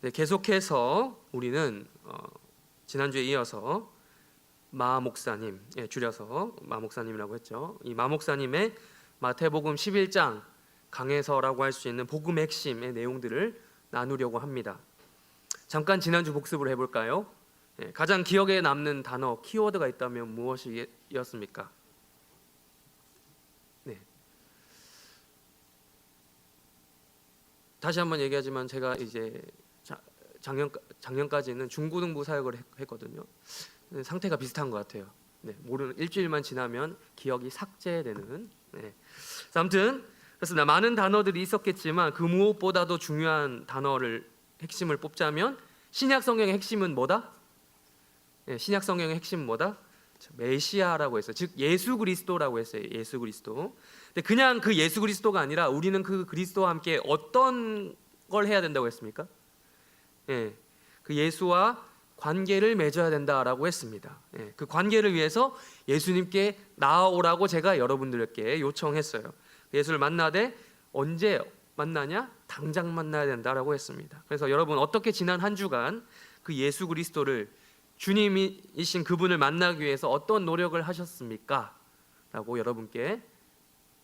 네, 계속해서 우리는 지난주에 이어서 마 목사님, 줄여서 마 목사님이라고 했죠. 이 마 목사님의 마태복음 11장 강해서라고 할 수 있는 복음 핵심의 내용들을 나누려고 합니다. 잠깐 지난주 복습을 해볼까요? 가장 기억에 남는 단어, 키워드가 있다면 무엇이었습니까? 네. 다시 한번 얘기하지만 제가 이제 작년까지는 중고등부 사역을 했거든요. 상태가 비슷한 것 같아요. 네, 모르는 일주일만 지나면 기억이 삭제되는. 네. 아무튼 그렇습니다. 많은 단어들이 있었겠지만 그 무엇보다도 중요한 단어를 핵심을 뽑자면 신약 성경의 핵심은 뭐다? 네, 신약 성경의 핵심은 뭐다? 메시아라고 했어요. 즉 예수 그리스도라고 했어요. 예수 그리스도. 근데 그냥 그 예수 그리스도가 아니라 우리는 그 그리스도와 함께 어떤 걸 해야 된다고 했습니까? 예, 그 예수와 관계를 맺어야 된다라고 했습니다. 예, 그 관계를 위해서 예수님께 나아오라고 제가 여러분들께 요청했어요. 예수를 만나되 언제 만나냐? 당장 만나야 된다라고 했습니다. 그래서 여러분 어떻게 지난 한 주간 그 예수 그리스도를 주님이신 그분을 만나기 위해서 어떤 노력을 하셨습니까? 라고 여러분께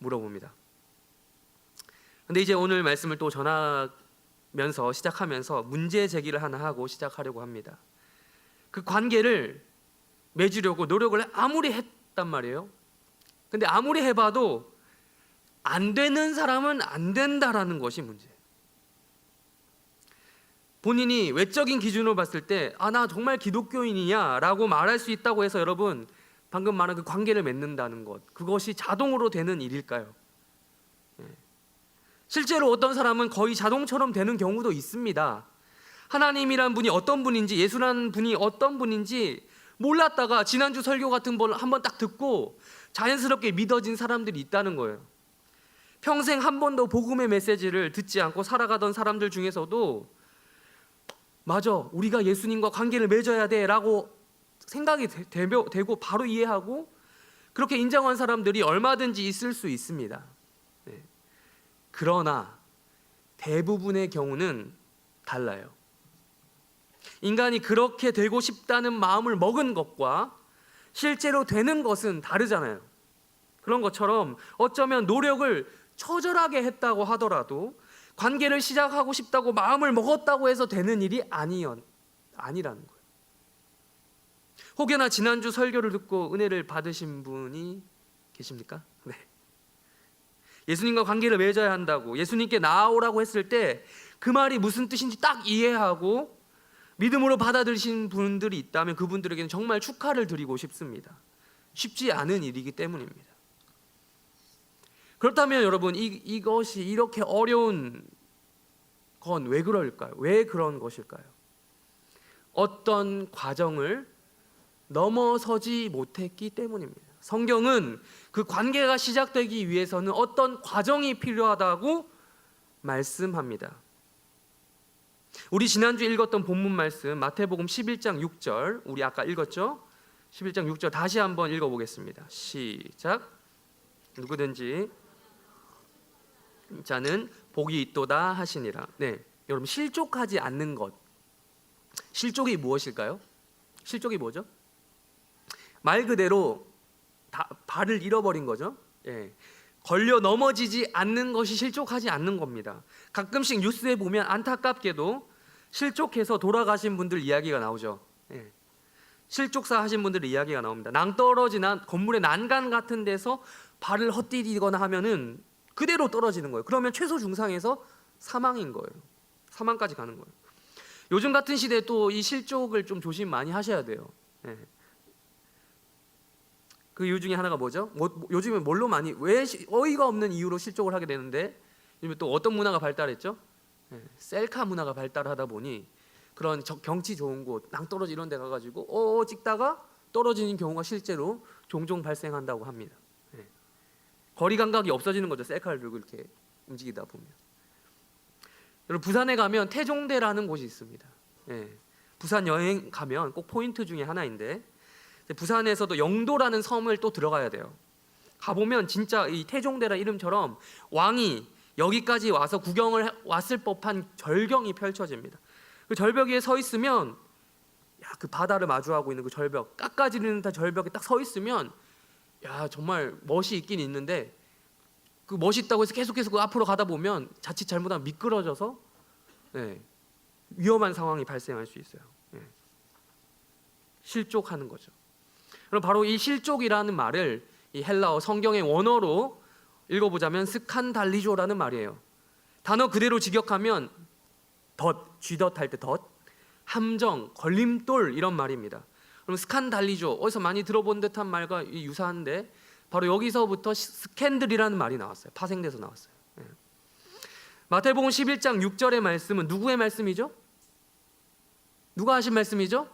물어봅니다. 근데 이제 오늘 말씀을 또 전하면서 시작하면서 문제 제기를 하나 하고 시작하려고 합니다. 그 관계를 맺으려고 노력을 아무리 했단 말이에요. 근데 아무리 해봐도 안 되는 사람은 안 된다라는 것이 문제예요. 본인이 외적인 기준으로 봤을 때 나 정말 기독교인이냐 라고 말할 수 있다고 해서 여러분 방금 말한 그 관계를 맺는다는 것, 그것이 자동으로 되는 일일까요? 실제로 어떤 사람은 거의 자동처럼 되는 경우도 있습니다. 하나님이란 분이 어떤 분인지, 예수라는 분이 어떤 분인지 몰랐다가 지난주 설교 같은 걸 한번 딱 듣고 자연스럽게 믿어진 사람들이 있다는 거예요. 평생 한 번도 복음의 메시지를 듣지 않고 살아가던 사람들 중에서도 맞아, 우리가 예수님과 관계를 맺어야 돼 라고 생각이 되고 바로 이해하고 그렇게 인정한 사람들이 얼마든지 있을 수 있습니다. 네. 그러나 대부분의 경우는 달라요. 인간이 그렇게 되고 싶다는 마음을 먹은 것과 실제로 되는 것은 다르잖아요. 그런 것처럼 어쩌면 노력을 처절하게 했다고 하더라도 관계를 시작하고 싶다고 마음을 먹었다고 해서 되는 일이 아니라는 거예요. 혹여나 지난주 설교를 듣고 은혜를 받으신 분이 계십니까? 네. 예수님과 관계를 맺어야 한다고 예수님께 나아오라고 했을 때 그 말이 무슨 뜻인지 딱 이해하고 믿음으로 받아들이신 분들이 있다면 그분들에게는 정말 축하를 드리고 싶습니다. 쉽지 않은 일이기 때문입니다. 그렇다면 여러분 이것이 이렇게 어려운 건 왜 그럴까요? 왜 그런 것일까요? 어떤 과정을 넘어서지 못했기 때문입니다. 성경은 그 관계가 시작되기 위해서는 어떤 과정이 필요하다고 말씀합니다. 우리 지난주 읽었던 본문 말씀 마태복음 11장 6절 우리 아까 읽었죠? 11장 6절 다시 한번 읽어보겠습니다. 시작. 누구든지 자는 복이 있도다 하시니라. 네, 여러분 실족하지 않는 것. 실족이 무엇일까요? 실족이 뭐죠? 말 그대로 발을 잃어버린 거죠. 예. 걸려 넘어지지 않는 것이 실족하지 않는 겁니다. 가끔씩 뉴스에 보면 안타깝게도 실족해서 돌아가신 분들 이야기가 나오죠. 예. 실족사 하신 분들 이야기가 나옵니다. 낭떠러진 건물의 난간 같은 데서 발을 헛디디거나 하면은 그대로 떨어지는 거예요. 그러면 최소 중상에서 사망인 거예요. 사망까지 가는 거예요. 요즘 같은 시대에 또 이 실족을 좀 조심 많이 하셔야 돼요. 예. 그 이유 중에 하나가 뭐죠? 요즘에 뭘로 많이 왜 어이가 없는 이유로 실족을 하게 되는데 요즘에 또 어떤 문화가 발달했죠? 예. 셀카 문화가 발달하다 보니 그런 경치 좋은 곳, 낭떠러지 이런 데 가가지고 찍다가 떨어지는 경우가 실제로 종종 발생한다고 합니다. 예. 거리 감각이 없어지는 거죠. 셀카를 들고 이렇게 움직이다 보면. 여러분 부산에 가면 태종대라는 곳이 있습니다. 예. 부산 여행 가면 꼭 포인트 중에 하나인데 부산에서도 영도라는 섬을 또 들어가야 돼요. 가보면 진짜 이 태종대라 이름처럼 왕이 여기까지 와서 구경을 왔을 법한 절경이 펼쳐집니다. 그 절벽 위에 서 있으면, 그 바다를 마주하고 있는 그 절벽, 깎아지는 듯한 절벽에 딱 서 있으면, 정말 멋이 있긴 있는데, 그 멋있다고 해서 계속해서 그 앞으로 가다 보면 자칫 잘못하면 미끄러져서 위험한 상황이 발생할 수 있어요. 실족하는 거죠. 그럼 바로 이 실족이라는 말을 이 헬라어 성경의 원어로 읽어보자면 스칸달리조라는 말이에요. 단어 그대로 직역하면 쥐덫 할 때 덫, 함정, 걸림돌 이런 말입니다. 그럼 스칸달리조, 어디서 많이 들어본 듯한 말과 유사한데 바로 여기서부터 스캔들이라는 말이 나왔어요. 파생돼서 나왔어요. 마태복음 11장 6절의 말씀은 누구의 말씀이죠? 누가 하신 말씀이죠?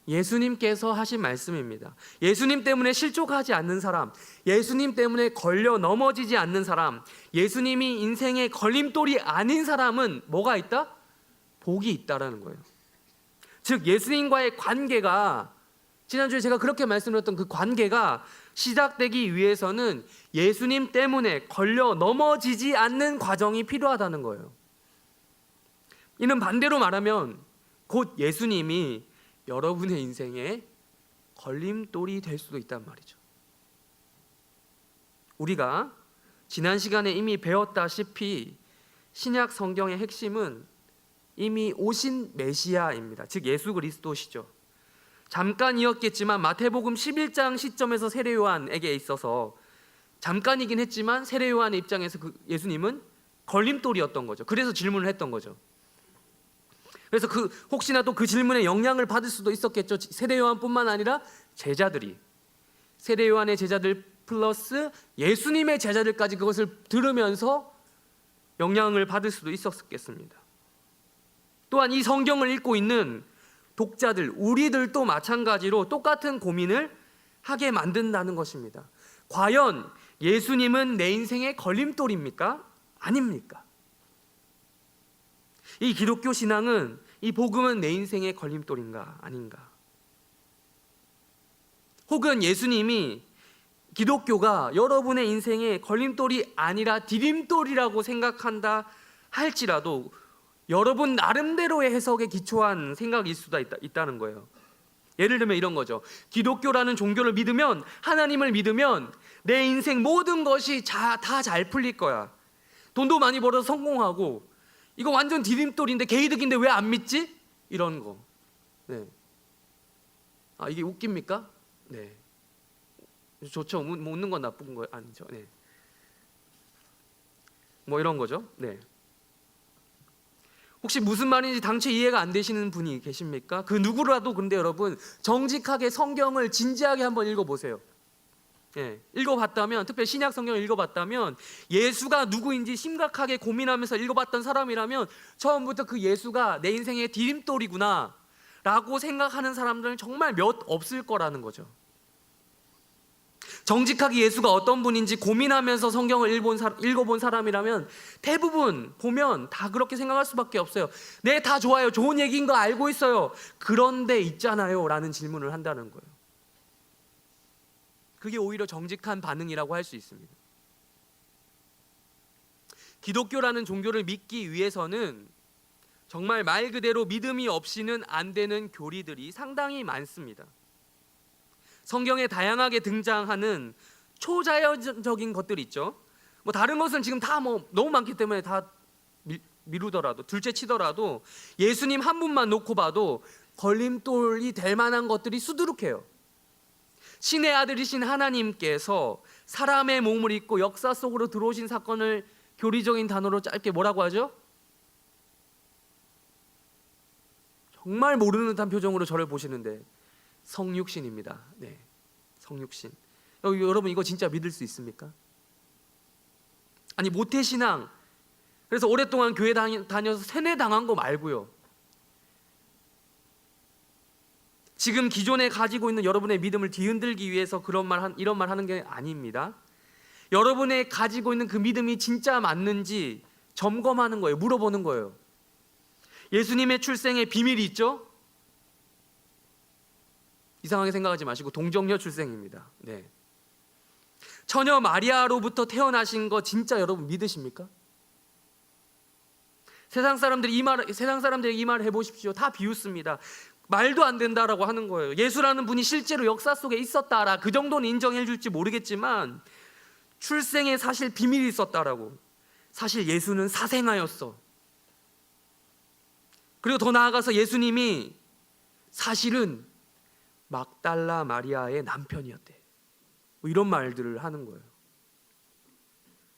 예수님께서 하신 말씀입니다. 예수님 때문에 실족하지 않는 사람, 예수님 때문에 걸려 넘어지지 않는 사람, 예수님이 인생의 걸림돌이 아닌 사람은 뭐가 있다? 복이 있다라는 거예요. 즉 예수님과의 관계가, 지난주에 제가 그렇게 말씀드렸던 그 관계가 시작되기 위해서는 예수님 때문에 걸려 넘어지지 않는 과정이 필요하다는 거예요. 이는 반대로 말하면 곧 예수님이 여러분의 인생에 걸림돌이 될 수도 있단 말이죠. 우리가 지난 시간에 이미 배웠다시피 신약 성경의 핵심은 이미 오신 메시아입니다. 즉 예수 그리스도시죠. 잠깐이었겠지만 마태복음 11장 시점에서 세례 요한에게 있어서 잠깐이긴 했지만 세례 요한의 입장에서 그 예수님은 걸림돌이었던 거죠. 그래서 질문을 했던 거죠. 그래서 혹시나 또 그 질문에 영향을 받을 수도 있었겠죠. 세례 요한뿐만 아니라 제자들이, 세례 요한의 제자들 플러스 예수님의 제자들까지 그것을 들으면서 영향을 받을 수도 있었겠습니다. 또한 이 성경을 읽고 있는 독자들, 우리들도 마찬가지로 똑같은 고민을 하게 만든다는 것입니다. 과연 예수님은 내 인생의 걸림돌입니까? 아닙니까? 이 기독교 신앙은, 이 복음은 내 인생의 걸림돌인가 아닌가? 혹은 예수님이, 기독교가 여러분의 인생의 걸림돌이 아니라 디딤돌이라고 생각한다 할지라도 여러분 나름대로의 해석에 기초한 생각일 수도 있다는 거예요. 예를 들면 이런 거죠. 기독교라는 종교를 믿으면, 하나님을 믿으면 내 인생 모든 것이 다 잘 풀릴 거야. 돈도 많이 벌어서 성공하고, 이거 완전 디딤돌인데 개이득인데 왜 안 믿지? 이런 거. 이게 웃깁니까? 네. 좋죠. 웃는 건 나쁜 거 아니죠. 뭐 이런 거죠. 혹시 무슨 말인지 당최 이해가 안 되시는 분이 계십니까? 그 누구라도 근데 여러분 정직하게 성경을 진지하게 한번 읽어보세요. 읽어봤다면, 특별히 신약 성경을 읽어봤다면 예수가 누구인지 심각하게 고민하면서 읽어봤던 사람이라면 처음부터 그 예수가 내 인생의 디딤돌이구나 라고 생각하는 사람들은 정말 몇 없을 거라는 거죠. 정직하게 예수가 어떤 분인지 고민하면서 성경을 읽어본 사람이라면 대부분 보면 다 그렇게 생각할 수밖에 없어요. 네, 다 좋아요. 좋은 얘기인 거 알고 있어요. 그런데 있잖아요 라는 질문을 한다는 거예요. 그게 오히려 정직한 반응이라고 할 수 있습니다. 기독교라는 종교를 믿기 위해서는 정말 말 그대로 믿음이 없이는 안 되는 교리들이 상당히 많습니다. 성경에 다양하게 등장하는 초자연적인 것들이 있죠. 뭐 다른 것은 지금 다 너무 많기 때문에 다 미루더라도, 둘째 치더라도 예수님 한 분만 놓고 봐도 걸림돌이 될 만한 것들이 수두룩해요. 신의 아들이신 하나님께서 사람의 몸을 입고 역사 속으로 들어오신 사건을 교리적인 단어로 짧게 뭐라고 하죠? 정말 모르는 듯한 표정으로 저를 보시는데 성육신입니다. 성육신. 여러분 이거 진짜 믿을 수 있습니까? 아니 모태신앙, 그래서 오랫동안 교회 다녀서 세뇌당한 거 말고요, 지금 기존에 가지고 있는 여러분의 믿음을 뒤흔들기 위해서 이런 말 하는 게 아닙니다. 여러분의 가지고 있는 그 믿음이 진짜 맞는지 점검하는 거예요. 물어보는 거예요. 예수님의 출생에 비밀이 있죠? 이상하게 생각하지 마시고 동정녀 출생입니다. 처녀 마리아로부터 태어나신 거 진짜 여러분 믿으십니까? 세상 사람들이 이 말을 해보십시오. 다 비웃습니다. 말도 안 된다라고 하는 거예요. 예수라는 분이 실제로 역사 속에 있었다라 그 정도는 인정해 줄지 모르겠지만 출생에 사실 비밀이 있었다라고. 사실 예수는 사생아였어. 그리고 더 나아가서 예수님이 사실은 막달라 마리아의 남편이었대. 뭐 이런 말들을 하는 거예요.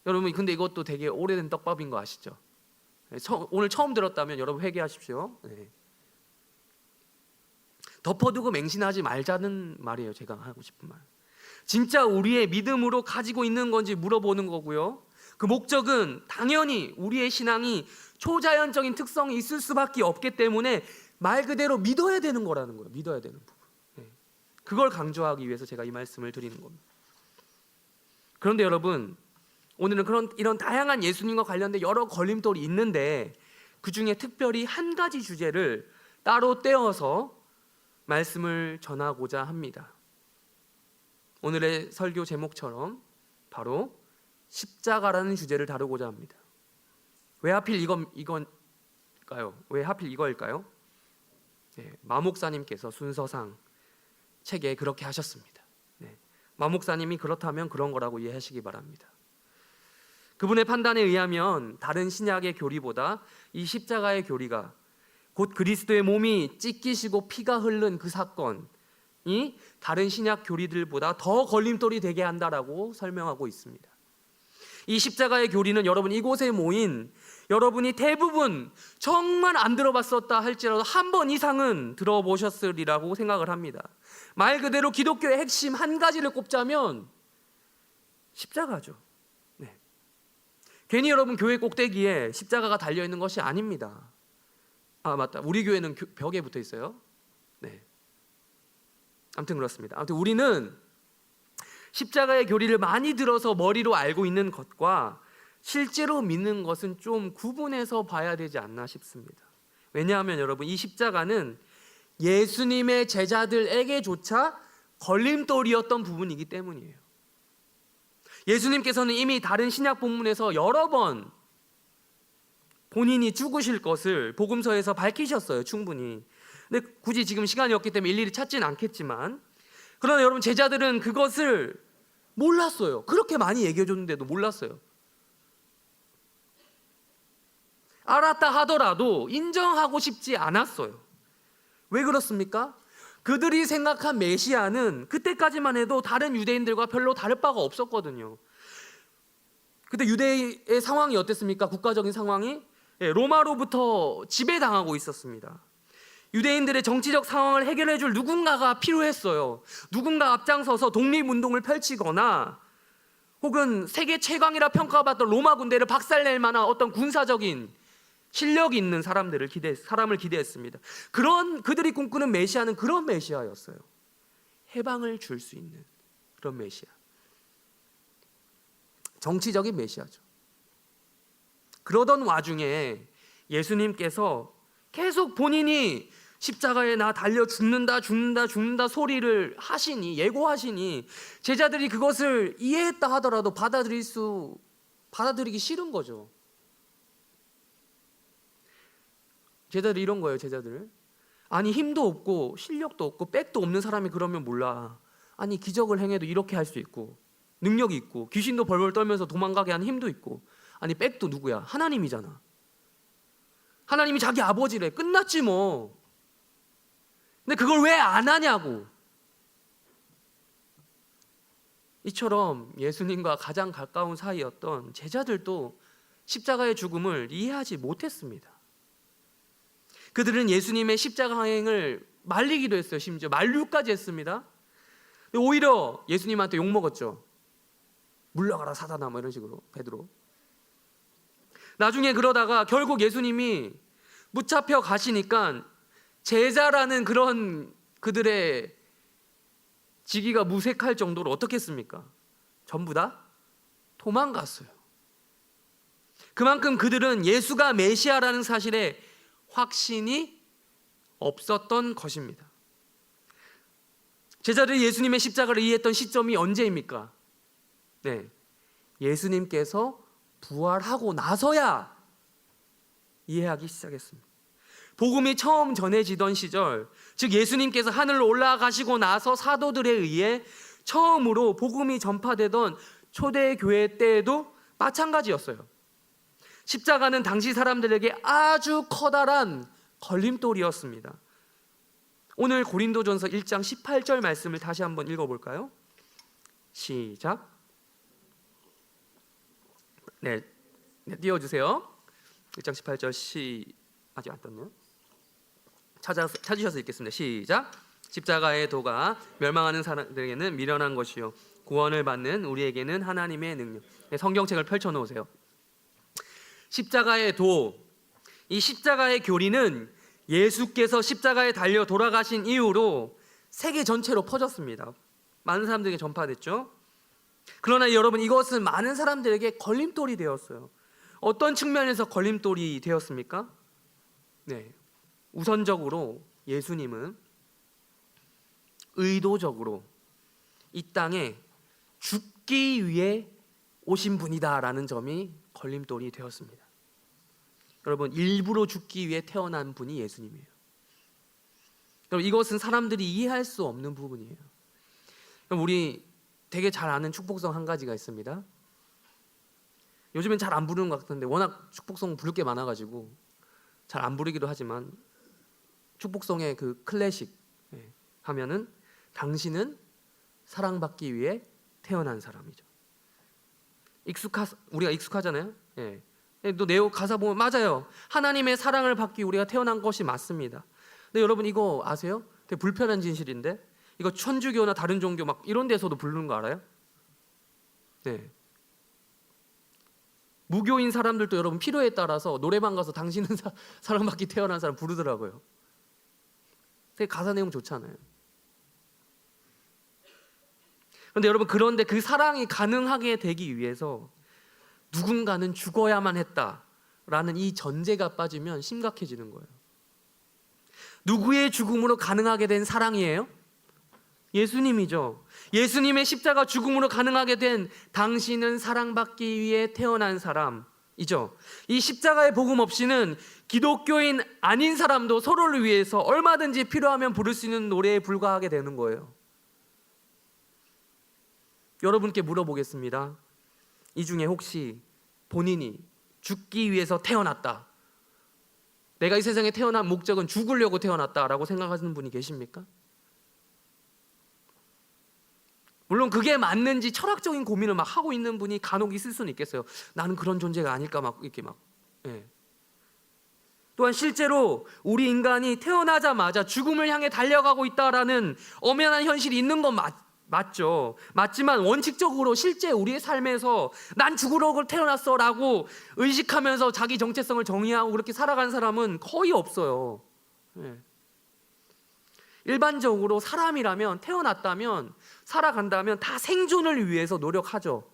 여러분, 근데 이것도 되게 오래된 떡밥인 거 아시죠? 오늘 처음 들었다면 여러분 회개하십시오. 네. 덮어두고 맹신하지 말자는 말이에요. 제가 하고 싶은 말. 진짜 우리의 믿음으로 가지고 있는 건지 물어보는 거고요. 그 목적은 당연히 우리의 신앙이 초자연적인 특성이 있을 수밖에 없기 때문에 말 그대로 믿어야 되는 거라는 거예요. 믿어야 되는 부분. 네. 그걸 강조하기 위해서 제가 이 말씀을 드리는 겁니다. 그런데 여러분, 오늘은 이런 다양한 예수님과 관련된 여러 걸림돌이 있는데 그 중에 특별히 한 가지 주제를 따로 떼어서 말씀을 전하고자 합니다. 오늘의 설교 제목처럼 바로 십자가라는 주제를 다루고자 합니다. 왜 하필 이건가요? 왜 하필 이거일까요? 네, 마 목사님께서 순서상 책에 그렇게 하셨습니다. 네, 마 목사님이 그렇다면 그런 거라고 이해하시기 바랍니다. 그분의 판단에 의하면 다른 신약의 교리보다 이 십자가의 교리가 곧 그리스도의 몸이 찢기시고 피가 흐른 그 사건이 다른 신약 교리들보다 더 걸림돌이 되게 한다라고 설명하고 있습니다. 이 십자가의 교리는 여러분 이곳에 모인 여러분이 대부분 정말 안 들어봤었다 할지라도 한 번 이상은 들어보셨으리라고 생각을 합니다. 말 그대로 기독교의 핵심 한 가지를 꼽자면 십자가죠. 네. 괜히 여러분 교회 꼭대기에 십자가가 달려있는 것이 아닙니다. 아 맞다, 우리 교회는 벽에 붙어 있어요. 네. 아무튼 그렇습니다. 아무튼 우리는 십자가의 교리를 많이 들어서 머리로 알고 있는 것과 실제로 믿는 것은 좀 구분해서 봐야 되지 않나 싶습니다. 왜냐하면 여러분 이 십자가는 예수님의 제자들에게조차 걸림돌이었던 부분이기 때문이에요. 예수님께서는 이미 다른 신약 본문에서 여러 번 본인이 죽으실 것을 복음서에서 밝히셨어요. 충분히. 근데 굳이 지금 시간이 없기 때문에 일일이 찾지는 않겠지만, 그러나 여러분 제자들은 그것을 몰랐어요. 그렇게 많이 얘기해 줬는데도 몰랐어요. 알았다 하더라도 인정하고 싶지 않았어요. 왜 그렇습니까? 그들이 생각한 메시아는 그때까지만 해도 다른 유대인들과 별로 다를 바가 없었거든요. 그때 유대의 상황이 어땠습니까? 국가적인 상황이 로마로부터 지배당하고 있었습니다. 유대인들의 정치적 상황을 해결해 줄 누군가가 필요했어요. 누군가 앞장서서 독립운동을 펼치거나 혹은 세계 최강이라 평가받던 로마 군대를 박살낼 만한 어떤 군사적인 실력이 있는 사람을 기대했습니다. 그들이 꿈꾸는 메시아는 그런 메시아였어요. 해방을 줄 수 있는 그런 메시아. 정치적인 메시아죠. 그러던 와중에 예수님께서 계속 본인이 십자가에 나 달려 죽는다 소리를 하시니, 예고하시니 제자들이 그것을 이해했다 하더라도 받아들이기 싫은 거죠. 제자들 이런 거예요. 제자들 아니 힘도 없고 실력도 없고 백도 없는 사람이 그러면 몰라. 아니 기적을 행해도 이렇게 할 수 있고 능력이 있고 귀신도 벌벌 떨면서 도망가게 하는 힘도 있고, 아니 백도 누구야? 하나님이잖아. 하나님이 자기 아버지래. 끝났지 뭐. 근데 그걸 왜 안 하냐고. 이처럼 예수님과 가장 가까운 사이였던 제자들도 십자가의 죽음을 이해하지 못했습니다. 그들은 예수님의 십자가행을 말리기도 했어요. 심지어 만류까지 했습니다. 오히려 예수님한테 욕먹었죠. 물러가라 사단아, 뭐 이런 식으로. 베드로. 나중에 그러다가 결국 예수님이 붙잡혀 가시니까 제자라는 그런 그들의 직위가 무색할 정도로 어떻게 했습니까? 전부 다 도망갔어요. 그만큼 그들은 예수가 메시아라는 사실에 확신이 없었던 것입니다. 제자들이 예수님의 십자가를 이해했던 시점이 언제입니까? 네, 예수님께서 부활하고 나서야 이해하기 시작했습니다. 복음이 처음 전해지던 시절, 즉 예수님께서 하늘로 올라가시고 나서 사도들에 의해 처음으로 복음이 전파되던 초대교회 때에도 마찬가지였어요. 십자가는 당시 사람들에게 아주 커다란 걸림돌이었습니다. 오늘 고린도전서 1장 18절 말씀을 다시 한번 읽어볼까요? 시작. 네, 띄워주세요. 1장 18절 아직 안 떴네요. 찾으셔서 읽겠습니다. 시작. 십자가의 도가 멸망하는 사람들에게는 미련한 것이요 구원을 받는 우리에게는 하나님의 능력. 네, 성경책을 펼쳐놓으세요. 십자가의 도, 이 십자가의 교리는 예수께서 십자가에 달려 돌아가신 이후로 세계 전체로 퍼졌습니다. 많은 사람들에게 전파됐죠. 그러나 여러분, 이것은 많은 사람들에게 걸림돌이 되었어요. 어떤 측면에서 걸림돌이 되었습니까? 네, 우선적으로 예수님은 의도적으로 이 땅에 죽기 위해 오신 분이다라는 점이 걸림돌이 되었습니다. 여러분, 일부러 죽기 위해 태어난 분이 예수님이에요. 여러분, 이것은 사람들이 이해할 수 없는 부분이에요. 우리 되게 잘 아는 축복성 한 가지가 있습니다. 요즘엔 잘 안 부르는 것 같은데 워낙 축복성 부를 게 많아가지고 잘 안 부르기도 하지만, 축복성의 그 클래식 하면은 당신은 사랑받기 위해 태어난 사람이죠. 우리가 익숙하잖아요. 예. 또 내용 가사 보면 맞아요. 하나님의 사랑을 받기 우리가 태어난 것이 맞습니다. 근데 여러분, 이거 아세요? 되게 불편한 진실인데, 이거 천주교나 다른 종교 막 이런 데서도 부르는 거 알아요? 네. 무교인 사람들도 여러분 필요에 따라서 노래방 가서 당신은 사랑받기 태어난 사람 부르더라고요. 되게 가사 내용 좋잖아요. 그런데 여러분, 그런데 그 사랑이 가능하게 되기 위해서 누군가는 죽어야만 했다라는 이 전제가 빠지면 심각해지는 거예요. 누구의 죽음으로 가능하게 된 사랑이에요? 예수님이죠. 예수님의 십자가 죽음으로 가능하게 된 당신은 사랑받기 위해 태어난 사람이죠. 이 십자가의 복음 없이는 기독교인 아닌 사람도 서로를 위해서 얼마든지 필요하면 부를 수 있는 노래에 불과하게 되는 거예요. 여러분께 물어보겠습니다. 이 중에 혹시 본인이 죽기 위해서 태어났다, 내가 이 세상에 태어난 목적은 죽으려고 태어났다라고 생각하시는 분이 계십니까? 물론 그게 맞는지 철학적인 고민을 막 하고 있는 분이 간혹 있을 수는 있겠어요. 나는 그런 존재가 아닐까 막 이렇게 막. 예. 또한 실제로 우리 인간이 태어나자마자 죽음을 향해 달려가고 있다라는 엄연한 현실이 있는 건 맞죠. 맞지만 원칙적으로 실제 우리의 삶에서 난 죽으려고 태어났어라고 의식하면서 자기 정체성을 정의하고 그렇게 살아가는 사람은 거의 없어요. 예. 일반적으로 사람이라면, 태어났다면, 살아간다면 다 생존을 위해서 노력하죠.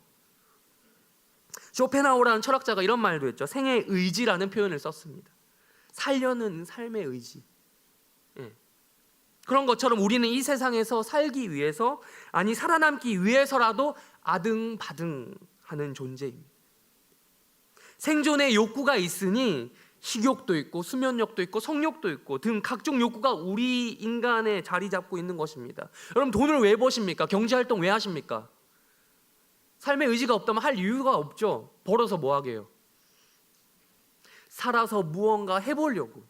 쇼펜하우라는 철학자가 이런 말도 했죠. 생의 의지라는 표현을 썼습니다. 살려는 삶의 의지. 예. 그런 것처럼 우리는 이 세상에서 살기 위해서, 아니 살아남기 위해서라도 아등바등하는 존재입니다. 생존의 욕구가 있으니 식욕도 있고 수면욕도 있고 성욕도 있고 등 각종 욕구가 우리 인간에 자리 잡고 있는 것입니다. 여러분, 돈을 왜 버십니까? 경제활동 왜 하십니까? 삶의 의지가 없다면 할 이유가 없죠. 벌어서 뭐 하게요? 살아서 무언가 해보려고,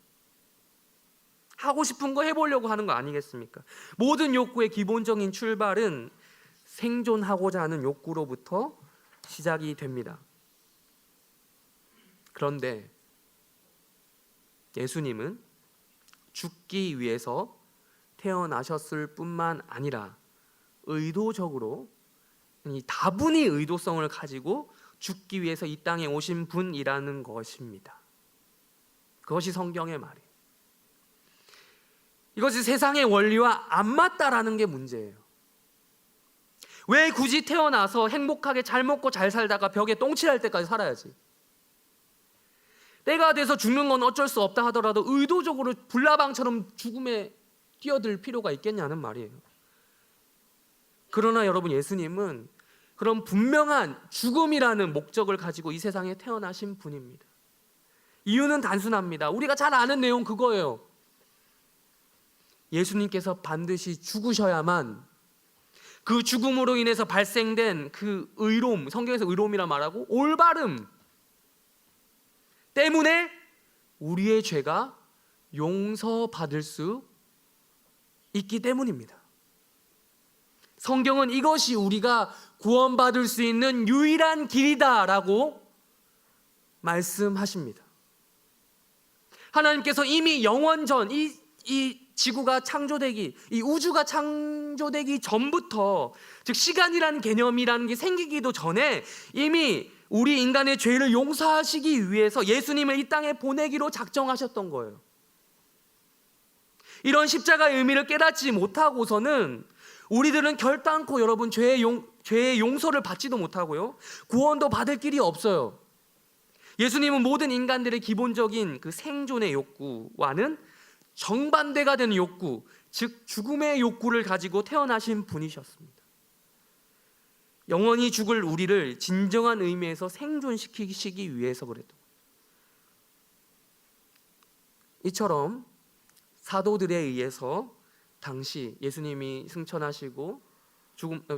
하고 싶은 거 해보려고 하는 거 아니겠습니까? 모든 욕구의 기본적인 출발은 생존하고자 하는 욕구로부터 시작이 됩니다. 그런데 예수님은 죽기 위해서 태어나셨을 뿐만 아니라 의도적으로, 이 다분히 의도성을 가지고 죽기 위해서 이 땅에 오신 분이라는 것입니다. 그것이 성경의 말이에요. 이것이 세상의 원리와 안 맞다라는 게 문제예요. 왜 굳이 태어나서 행복하게 잘 먹고 잘 살다가 벽에 똥칠할 때까지 살아야지? 때가 돼서 죽는 건 어쩔 수 없다 하더라도 의도적으로 불나방처럼 죽음에 뛰어들 필요가 있겠냐는 말이에요. 그러나 여러분, 예수님은 그런 분명한 죽음이라는 목적을 가지고 이 세상에 태어나신 분입니다. 이유는 단순합니다. 우리가 잘 아는 내용 그거예요. 예수님께서 반드시 죽으셔야만 그 죽음으로 인해서 발생된 그 의로움, 성경에서 의로움이라 말하고 올바름 때문에 우리의 죄가 용서받을 수 있기 때문입니다. 성경은 이것이 우리가 구원받을 수 있는 유일한 길이다라고 말씀하십니다. 하나님께서 이미 영원 전 이 지구가 창조되기, 이 우주가 창조되기 전부터, 즉 시간이라는 개념이라는 게 생기기도 전에 이미 우리 인간의 죄를 용서하시기 위해서 예수님을 이 땅에 보내기로 작정하셨던 거예요. 이런 십자가의 의미를 깨닫지 못하고서는 우리들은 결단코 여러분 죄의 용서를 받지도 못하고요, 구원도 받을 길이 없어요. 예수님은 모든 인간들의 기본적인 그 생존의 욕구와는 정반대가 되는 욕구, 즉 죽음의 욕구를 가지고 태어나신 분이셨습니다. 영원히 죽을 우리를 진정한 의미에서 생존시키기 위해서 그랬던 거예요. 이처럼 사도들에 의해서 당시 예수님이 승천하시고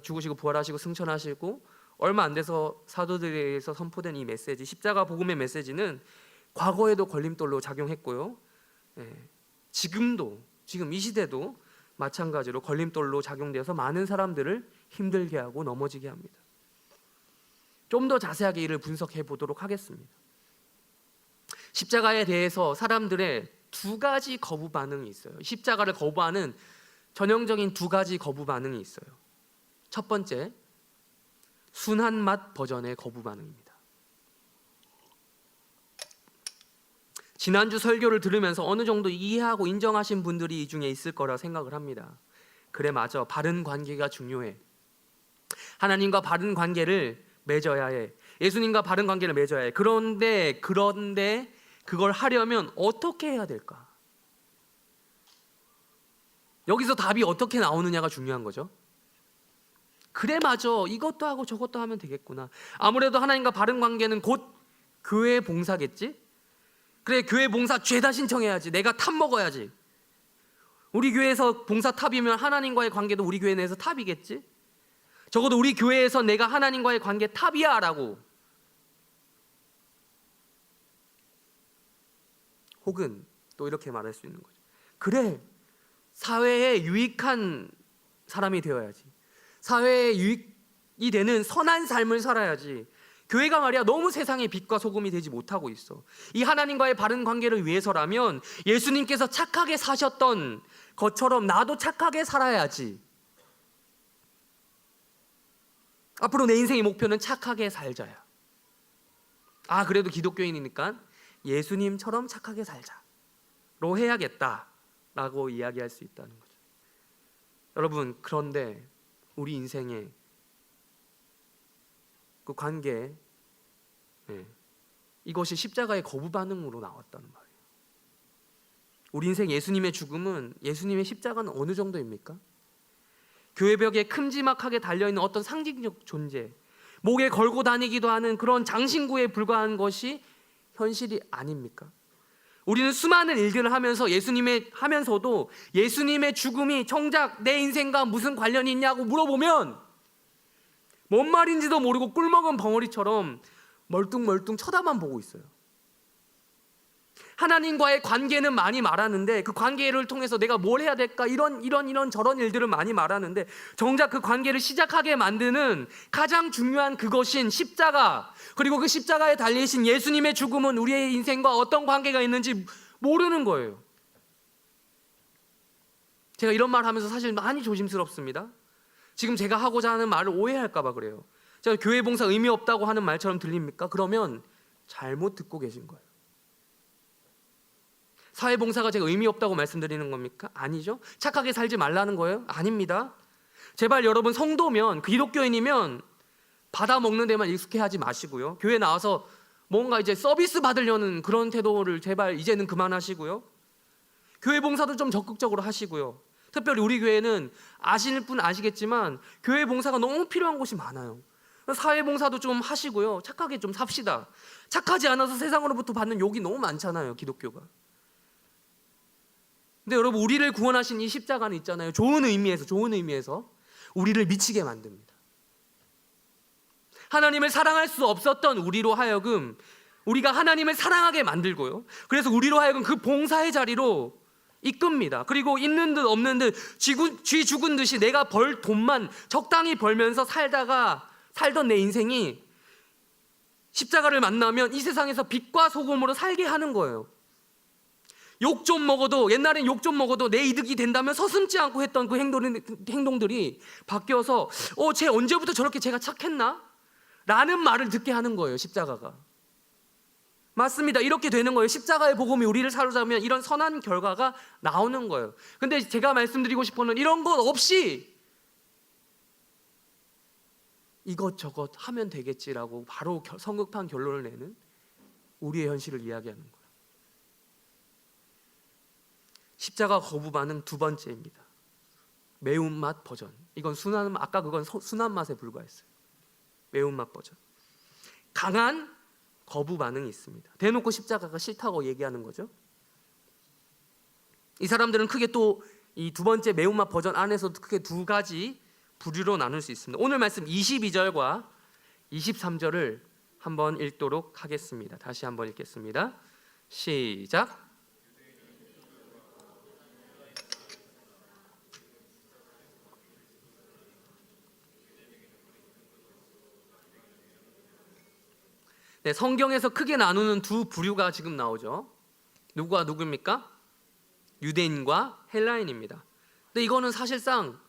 죽으시고 부활하시고 승천하시고 얼마 안 돼서 사도들에 의해서 선포된 이 메시지, 십자가 복음의 메시지는 과거에도 걸림돌로 작용했고요, 지금 이 시대도 마찬가지로 걸림돌로 작용되어서 많은 사람들을 힘들게 하고 넘어지게 합니다. 좀 더 자세하게 이를 분석해 보도록 하겠습니다. 십자가에 대해서 사람들의 두 가지 거부 반응이 있어요. 십자가를 거부하는 전형적인 두 가지 거부 반응이 있어요. 첫 번째, 순한 맛 버전의 거부 반응입니다. 지난주 설교를 들으면서 어느 정도 이해하고 인정하신 분들이 이 중에 있을 거라 생각을 합니다. 그래, 맞아. 바른 관계가 중요해. 하나님과 바른 관계를 맺어야 해. 예수님과 바른 관계를 맺어야 해. 그런데 그걸 하려면 어떻게 해야 될까? 여기서 답이 어떻게 나오느냐가 중요한 거죠. 그래, 맞아. 이것도 하고 저것도 하면 되겠구나. 아무래도 하나님과 바른 관계는 곧 교회 봉사겠지? 그래, 교회 봉사 죄다 신청해야지. 내가 탑 먹어야지. 우리 교회에서 봉사 탑이면 하나님과의 관계도 우리 교회 내에서 탑이겠지? 적어도 우리 교회에서 내가 하나님과의 관계 탑이야 라고. 혹은 또 이렇게 말할 수 있는 거죠. 그래, 사회에 유익한 사람이 되어야지. 사회에 유익이 되는 선한 삶을 살아야지. 교회가 말이야 너무 세상의 빛과 소금이 되지 못하고 있어. 이 하나님과의 바른 관계를 위해서라면 예수님께서 착하게 사셨던 것처럼 나도 착하게 살아야지. 앞으로 내 인생의 목표는 착하게 살자야. 그래도 기독교인이니까 예수님처럼 착하게 살자로 해야겠다라고 이야기할 수 있다는 거죠. 여러분, 그런데 우리 인생의 그 관계, 이것이 십자가의 거부 반응으로 나왔다는 말이에요. 우리 인생 예수님의 죽음은, 예수님의 십자가는 어느 정도입니까? 교회벽에 큼지막하게 달려있는 어떤 상징적 존재, 목에 걸고 다니기도 하는 그런 장신구에 불과한 것이 현실이 아닙니까? 우리는 수많은 일들을 하면서도 예수님의 죽음이 정작 내 인생과 무슨 관련이 있냐고 물어보면 뭔 말인지도 모르고 꿀먹은 벙어리처럼 멀뚱멀뚱 쳐다만 보고 있어요. 하나님과의 관계는 많이 말하는데 그 관계를 통해서 내가 뭘 해야 될까, 이런 저런 일들을 많이 말하는데 정작 그 관계를 시작하게 만드는 가장 중요한 그것인 십자가, 그리고 그 십자가에 달리신 예수님의 죽음은 우리의 인생과 어떤 관계가 있는지 모르는 거예요. 제가 이런 말 하면서 사실 많이 조심스럽습니다. 지금 제가 하고자 하는 말을 오해할까 봐 그래요. 제가 교회 봉사 의미 없다고 하는 말처럼 들립니까? 그러면 잘못 듣고 계신 거예요. 사회봉사가 제가 의미 없다고 말씀드리는 겁니까? 아니죠. 착하게 살지 말라는 거예요? 아닙니다. 제발 여러분, 성도면, 기독교인이면 받아먹는 데만 익숙해하지 마시고요, 교회 나와서 뭔가 이제 서비스 받으려는 그런 태도를 제발 이제는 그만하시고요, 교회 봉사도 좀 적극적으로 하시고요. 특별히 우리 교회는 아실 분 아시겠지만 교회 봉사가 너무 필요한 곳이 많아요. 사회봉사도 좀 하시고요. 착하게 좀 삽시다. 착하지 않아서 세상으로부터 받는 욕이 너무 많잖아요, 기독교가. 근데 여러분, 우리를 구원하신 이 십자가는 있잖아요, 좋은 의미에서 우리를 미치게 만듭니다. 하나님을 사랑할 수 없었던 우리로 하여금 우리가 하나님을 사랑하게 만들고요, 그래서 우리로 하여금 그 봉사의 자리로 이끕니다. 그리고 있는 듯 없는 듯 쥐 죽은 듯이 내가 벌 돈만 적당히 벌면서 살던 내 인생이 십자가를 만나면 이 세상에서 빛과 소금으로 살게 하는 거예요. 욕 좀 먹어도, 옛날엔 욕 좀 먹어도 내 이득이 된다면 서슴지 않고 했던 그 행동들이 바뀌어서 쟤 언제부터 저렇게 제가 착했나? 라는 말을 듣게 하는 거예요, 십자가가. 맞습니다. 이렇게 되는 거예요. 십자가의 복음이 우리를 사로잡으면 이런 선한 결과가 나오는 거예요. 근데 제가 말씀드리고 싶은 건 이런 것 없이 이것저것 하면 되겠지라고 바로 성급한 결론을 내는 우리의 현실을 이야기하는 거예요. 십자가 거부 반응 두 번째입니다. 매운맛 버전. 이건 아까 그건 순한 맛에 불과했어요. 매운맛 버전. 강한 거부 반응이 있습니다. 대놓고 십자가가 싫다고 얘기하는 거죠. 이 사람들은 크게 또 이 두 번째 매운맛 버전 안에서도 크게 두 가지 부류로 나눌 수 있습니다. 오늘 말씀 22절과 23절을 한번 읽도록 하겠습니다. 다시 한번 읽겠습니다. 시작. 네, 성경에서 크게 나누는 두 부류가 지금 나오죠. 누구와 누구입니까? 유대인과 헬라인입니다. 근데 이거는 사실상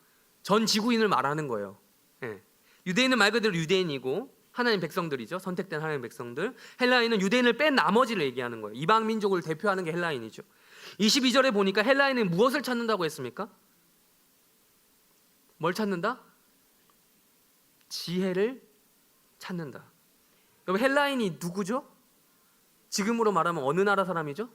전 지구인을 말하는 거예요. 네. 유대인은 말 그대로 유대인이고 하나님 백성들이죠. 선택된 하나님 백성들. 헬라인은 유대인을 뺀 나머지를 얘기하는 거예요. 이방 민족을 대표하는 게 헬라인이죠. 22절에 보니까 헬라인은 무엇을 찾는다고 했습니까? 뭘 찾는다? 지혜를 찾는다. 여러분, 헬라인이 누구죠? 지금으로 말하면 어느 나라 사람이죠?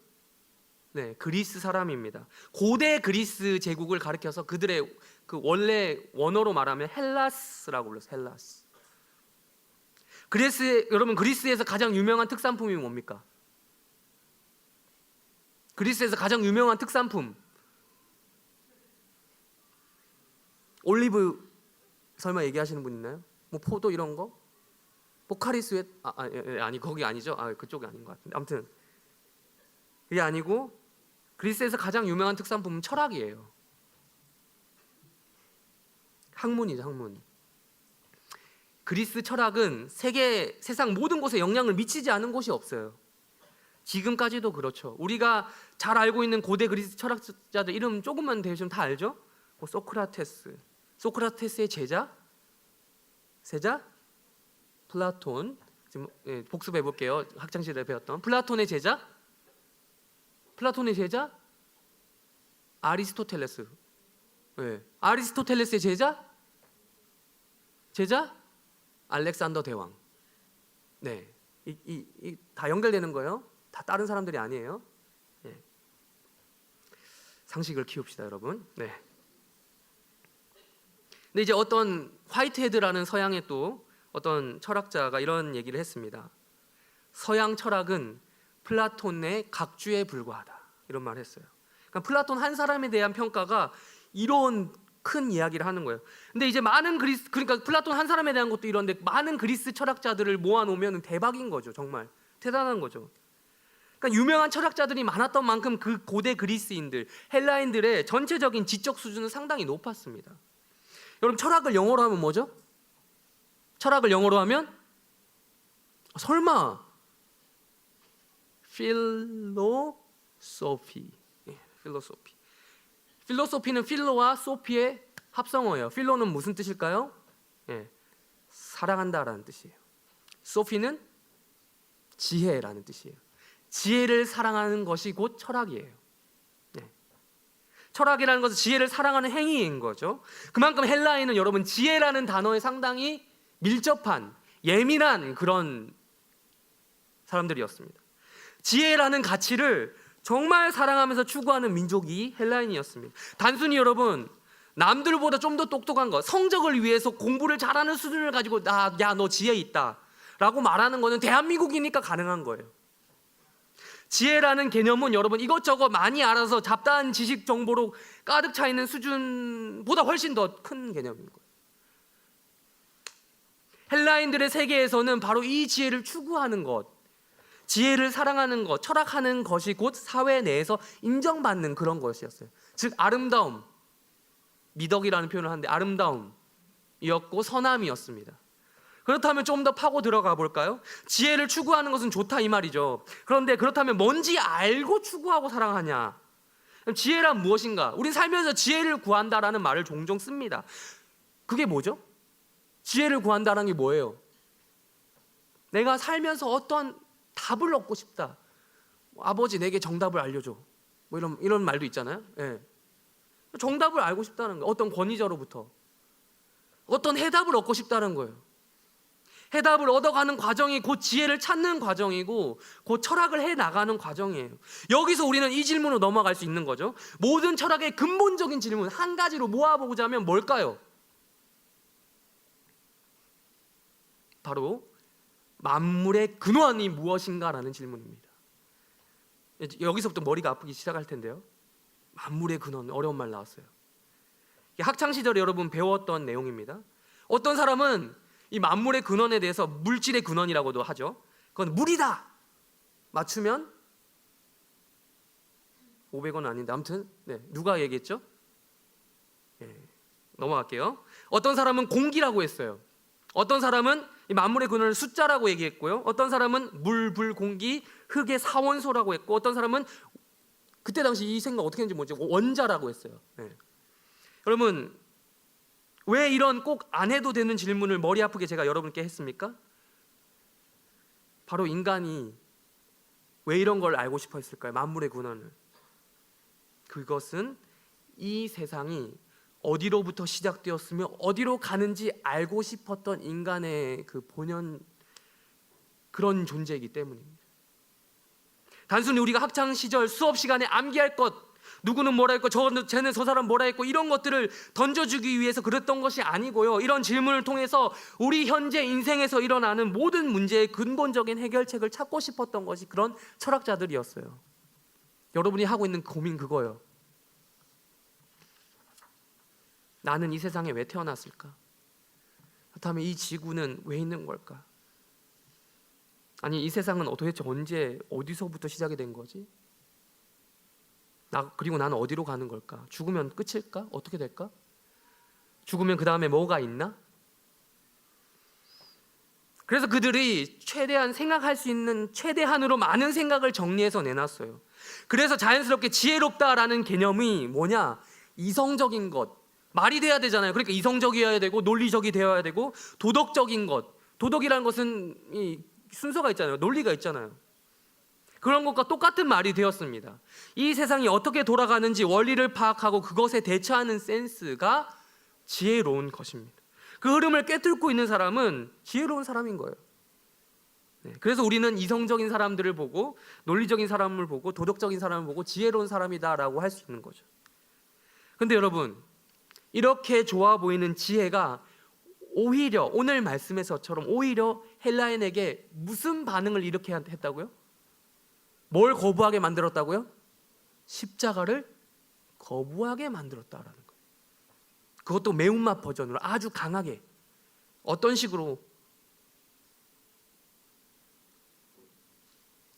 네, 그리스 사람입니다. 고대 그리스 제국을 가리켜서 그들의 그 원래 원어로 말하면 헬라스라고 불러요. 헬라스. 여러분, 그리스에서 가장 유명한 특산품이 뭡니까? 그리스에서 가장 유명한 특산품. 올리브 설마 얘기하시는 분 있나요? 뭐 포도 이런 거? 포카리스웨 아니 거기 아니죠? 그쪽이 아닌 것 같은데. 아무튼 그게 아니고 그리스에서 가장 유명한 특산품은 철학이에요. 학문이죠, 학문. 그리스 철학은 세상 모든 곳에 영향을 미치지 않은 곳이 없어요. 지금까지도 그렇죠. 우리가 잘 알고 있는 고대 그리스 철학자들 이름 조금만 대시면 다 알죠? 뭐 소크라테스의 제자? 플라톤. 지금 복습해 볼게요. 학창 시절에 배웠던 플라톤의 제자 아리스토텔레스. 네. 아리스토텔레스의 제자 알렉산더 대왕. 네, 다 연결되는 거예요. 다 다른 사람들이 아니에요. 네. 상식을 키웁시다, 여러분. 네. 근데 이제 어떤 화이트헤드라는 서양의 또 어떤 철학자가 이런 얘기를 했습니다. 서양 철학은 플라톤의 각주에 불과하다, 이런 말을 했어요. 그러니까 플라톤 한 사람에 대한 평가가 이런 큰 이야기를 하는 거예요. 근데 이제 그러니까 플라톤 한 사람에 대한 것도 이런데 많은 그리스 철학자들을 모아놓으면 대박인 거죠. 정말 대단한 거죠. 그러니까 유명한 철학자들이 많았던 만큼 그 고대 그리스인들, 헬라인들의 전체적인 지적 수준은 상당히 높았습니다. 여러분, 철학을 영어로 하면 뭐죠? 철학을 영어로 하면 설마 필로소피. 필로소피는 필로와 소피의 합성어예요. 필로는 무슨 뜻일까요? 사랑한다라는 뜻이에요. 소피는 지혜라는 뜻이에요. 지혜를 사랑하는 것이 곧 철학이에요. 철학이라는 것은 지혜를 사랑하는 행위인 거죠. 그만큼 헬라인은 여러분 지혜라는 단어에 상당히 밀접한, 예민한 그런 사람들이었습니다. 지혜라는 가치를 정말 사랑하면서 추구하는 민족이 헬라인이었습니다. 단순히 여러분 남들보다 좀 더 똑똑한 것, 성적을 위해서 공부를 잘하는 수준을 가지고 야, 너 지혜 있다 라고 말하는 거는 대한민국이니까 가능한 거예요. 지혜라는 개념은 여러분 이것저것 많이 알아서 잡다한 지식 정보로 가득 차 있는 수준보다 훨씬 더 큰 개념인 거예요. 헬라인들의 세계에서는 바로 이 지혜를 추구하는 것, 지혜를 사랑하는 것, 철학하는 것이 곧 사회 내에서 인정받는 그런 것이었어요. 즉 아름다움, 미덕이라는 표현을 하는데 아름다움이었고 선함이었습니다. 그렇다면 좀 더 파고 들어가 볼까요? 지혜를 추구하는 것은 좋다 이 말이죠. 그런데 그렇다면 뭔지 알고 추구하고 사랑하냐? 지혜란 무엇인가? 우린 살면서 지혜를 구한다라는 말을 종종 씁니다. 그게 뭐죠? 지혜를 구한다는 게 뭐예요? 내가 살면서 어떤 답을 얻고 싶다. 아버지 내게 정답을 알려줘. 뭐 이런 말도 있잖아요. 예. 정답을 알고 싶다는 거예요. 어떤 권위자로부터 어떤 해답을 얻고 싶다는 거예요. 해답을 얻어가는 과정이 곧 지혜를 찾는 과정이고 곧 철학을 해나가는 과정이에요. 여기서 우리는 이 질문으로 넘어갈 수 있는 거죠. 모든 철학의 근본적인 질문 한 가지로 모아보고자 하면 뭘까요? 바로 만물의 근원이 무엇인가라는 질문입니다. 여기서부터 머리가 아프기 시작할 텐데요. 만물의 근원, 어려운 말 나왔어요. 학창시절에 여러분 배웠던 내용입니다. 어떤 사람은 이 만물의 근원에 대해서 물질의 근원이라고도 하죠. 그건 물이다 맞추면 500원 아닌데 아무튼 누가 얘기했죠? 넘어갈게요. 어떤 사람은 공기라고 했어요. 어떤 사람은 이 만물의 근원을 숫자라고 얘기했고요. 어떤 사람은 물, 불, 공기, 흙의 사원소라고 했고 어떤 사람은 그때 당시 이 생각 어떻게 했는지 모르죠. 원자라고 했어요. 여러분 왜 이런 꼭 안 해도 되는 질문을 머리 아프게 제가 여러분께 했습니까? 바로 인간이 왜 이런 걸 알고 싶어 했을까요? 만물의 근원을. 그것은 이 세상이 어디로부터 시작되었으며 어디로 가는지 알고 싶었던 인간의 그 본연 그런 존재이기 때문입니다. 단순히 우리가 학창 시절 수업 시간에 암기할 것, 누구는 뭐라 했고 쟤는 저 사람 뭐라 했고 이런 것들을 던져주기 위해서 그랬던 것이 아니고요. 이런 질문을 통해서 우리 현재 인생에서 일어나는 모든 문제의 근본적인 해결책을 찾고 싶었던 것이 그런 철학자들이었어요. 여러분이 하고 있는 고민 그거예요. 나는 이 세상에 왜 태어났을까? 그렇다면 이 지구는 왜 있는 걸까? 아니 이 세상은 도대체 언제 어디서부터 시작이 된 거지? 그리고 나는 어디로 가는 걸까? 죽으면 끝일까? 어떻게 될까? 죽으면 그 다음에 뭐가 있나? 그래서 그들이 최대한 생각할 수 있는 최대한으로 많은 생각을 정리해서 내놨어요. 그래서 자연스럽게 지혜롭다라는 개념이 뭐냐? 이성적인 것, 말이 돼야 되잖아요. 그러니까 이성적이어야 되고 논리적이 되어야 되고 도덕적인 것. 도덕이라는 것은 이 순서가 있잖아요. 논리가 있잖아요. 그런 것과 똑같은 말이 되었습니다. 이 세상이 어떻게 돌아가는지 원리를 파악하고 그것에 대처하는 센스가 지혜로운 것입니다. 그 흐름을 꿰뚫고 있는 사람은 지혜로운 사람인 거예요. 그래서 우리는 이성적인 사람들을 보고 논리적인 사람을 보고 도덕적인 사람을 보고 지혜로운 사람이다라고 할 수 있는 거죠. 근데 여러분 이렇게 좋아 보이는 지혜가 오히려 오늘 말씀에서처럼 오히려 헬라인에게 무슨 반응을 일으켜야 했다고요? 뭘 거부하게 만들었다고요? 십자가를 거부하게 만들었다라는 거예요. 그것도 매운맛 버전으로 아주 강하게. 어떤 식으로?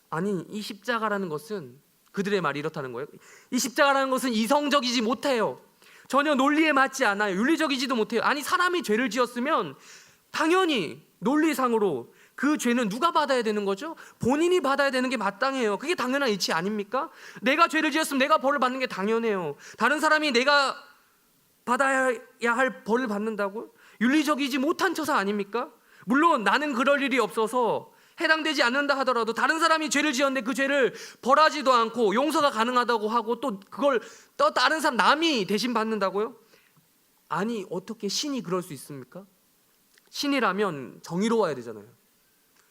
아니 이 십자가라는 것은 그들의 말이 이렇다는 거예요. 이 십자가라는 것은 이성적이지 못해요. 전혀 논리에 맞지 않아요. 윤리적이지도 못해요. 아니 사람이 죄를 지었으면 당연히 논리상으로 그 죄는 누가 받아야 되는 거죠? 본인이 받아야 되는 게 마땅해요. 그게 당연한 이치 아닙니까? 내가 죄를 지었으면 내가 벌을 받는 게 당연해요. 다른 사람이 내가 받아야 할 벌을 받는다고요? 윤리적이지 못한 처사 아닙니까? 물론 나는 그럴 일이 없어서 해당되지 않는다 하더라도 다른 사람이 죄를 지었는데 그 죄를 벌하지도 않고 용서가 가능하다고 하고 또 그걸 또 다른 사람 남이 대신 받는다고요? 아니 어떻게 신이 그럴 수 있습니까? 신이라면 정의로워야 되잖아요.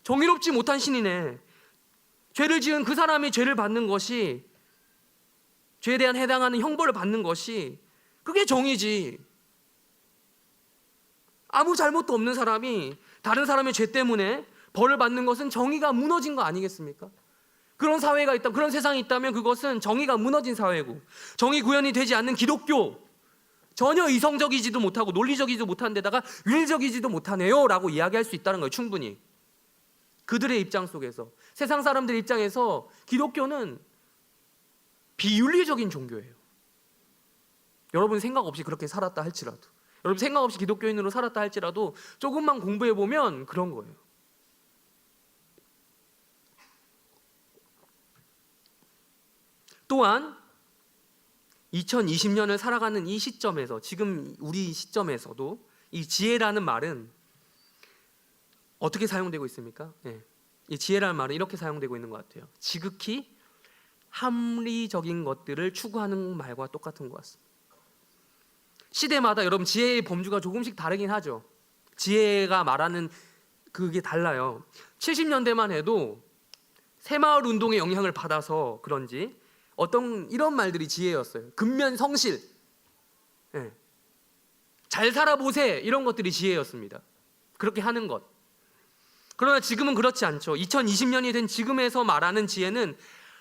정의롭지 못한 신이네. 죄를 지은 그 사람이 죄를 받는 것이, 죄에 대한 해당하는 형벌을 받는 것이 그게 정의지. 아무 잘못도 없는 사람이 다른 사람의 죄 때문에 벌을 받는 것은 정의가 무너진 거 아니겠습니까? 그런 사회가 있다면, 그런 세상이 있다면 그것은 정의가 무너진 사회고, 정의 구현이 되지 않는 기독교, 전혀 이성적이지도 못하고 논리적이지도 못한 데다가 윤리적이지도 못하네요 라고 이야기할 수 있다는 거예요. 충분히. 그들의 입장 속에서, 세상 사람들의 입장에서 기독교는 비윤리적인 종교예요. 여러분 생각 없이 그렇게 살았다 할지라도, 여러분 생각 없이 기독교인으로 살았다 할지라도 조금만 공부해보면 그런 거예요. 또한 2020년을 살아가는 이 시점에서, 지금 우리 시점에서도 이 지혜라는 말은 어떻게 사용되고 있습니까? 이 지혜라는 말은 이렇게 사용되고 있는 것 같아요. 지극히 합리적인 것들을 추구하는 말과 똑같은 것 같습니다. 시대마다 여러분 지혜의 범주가 조금씩 다르긴 하죠. 지혜가 말하는 그게 달라요. 70년대만 해도 새마을 운동의 영향을 받아서 그런지 어떤 이런 말들이 지혜였어요. 근면성실, 잘 살아보세, 이런 것들이 지혜였습니다. 그렇게 하는 것. 그러나 지금은 그렇지 않죠. 2020년이 된 지금에서 말하는 지혜는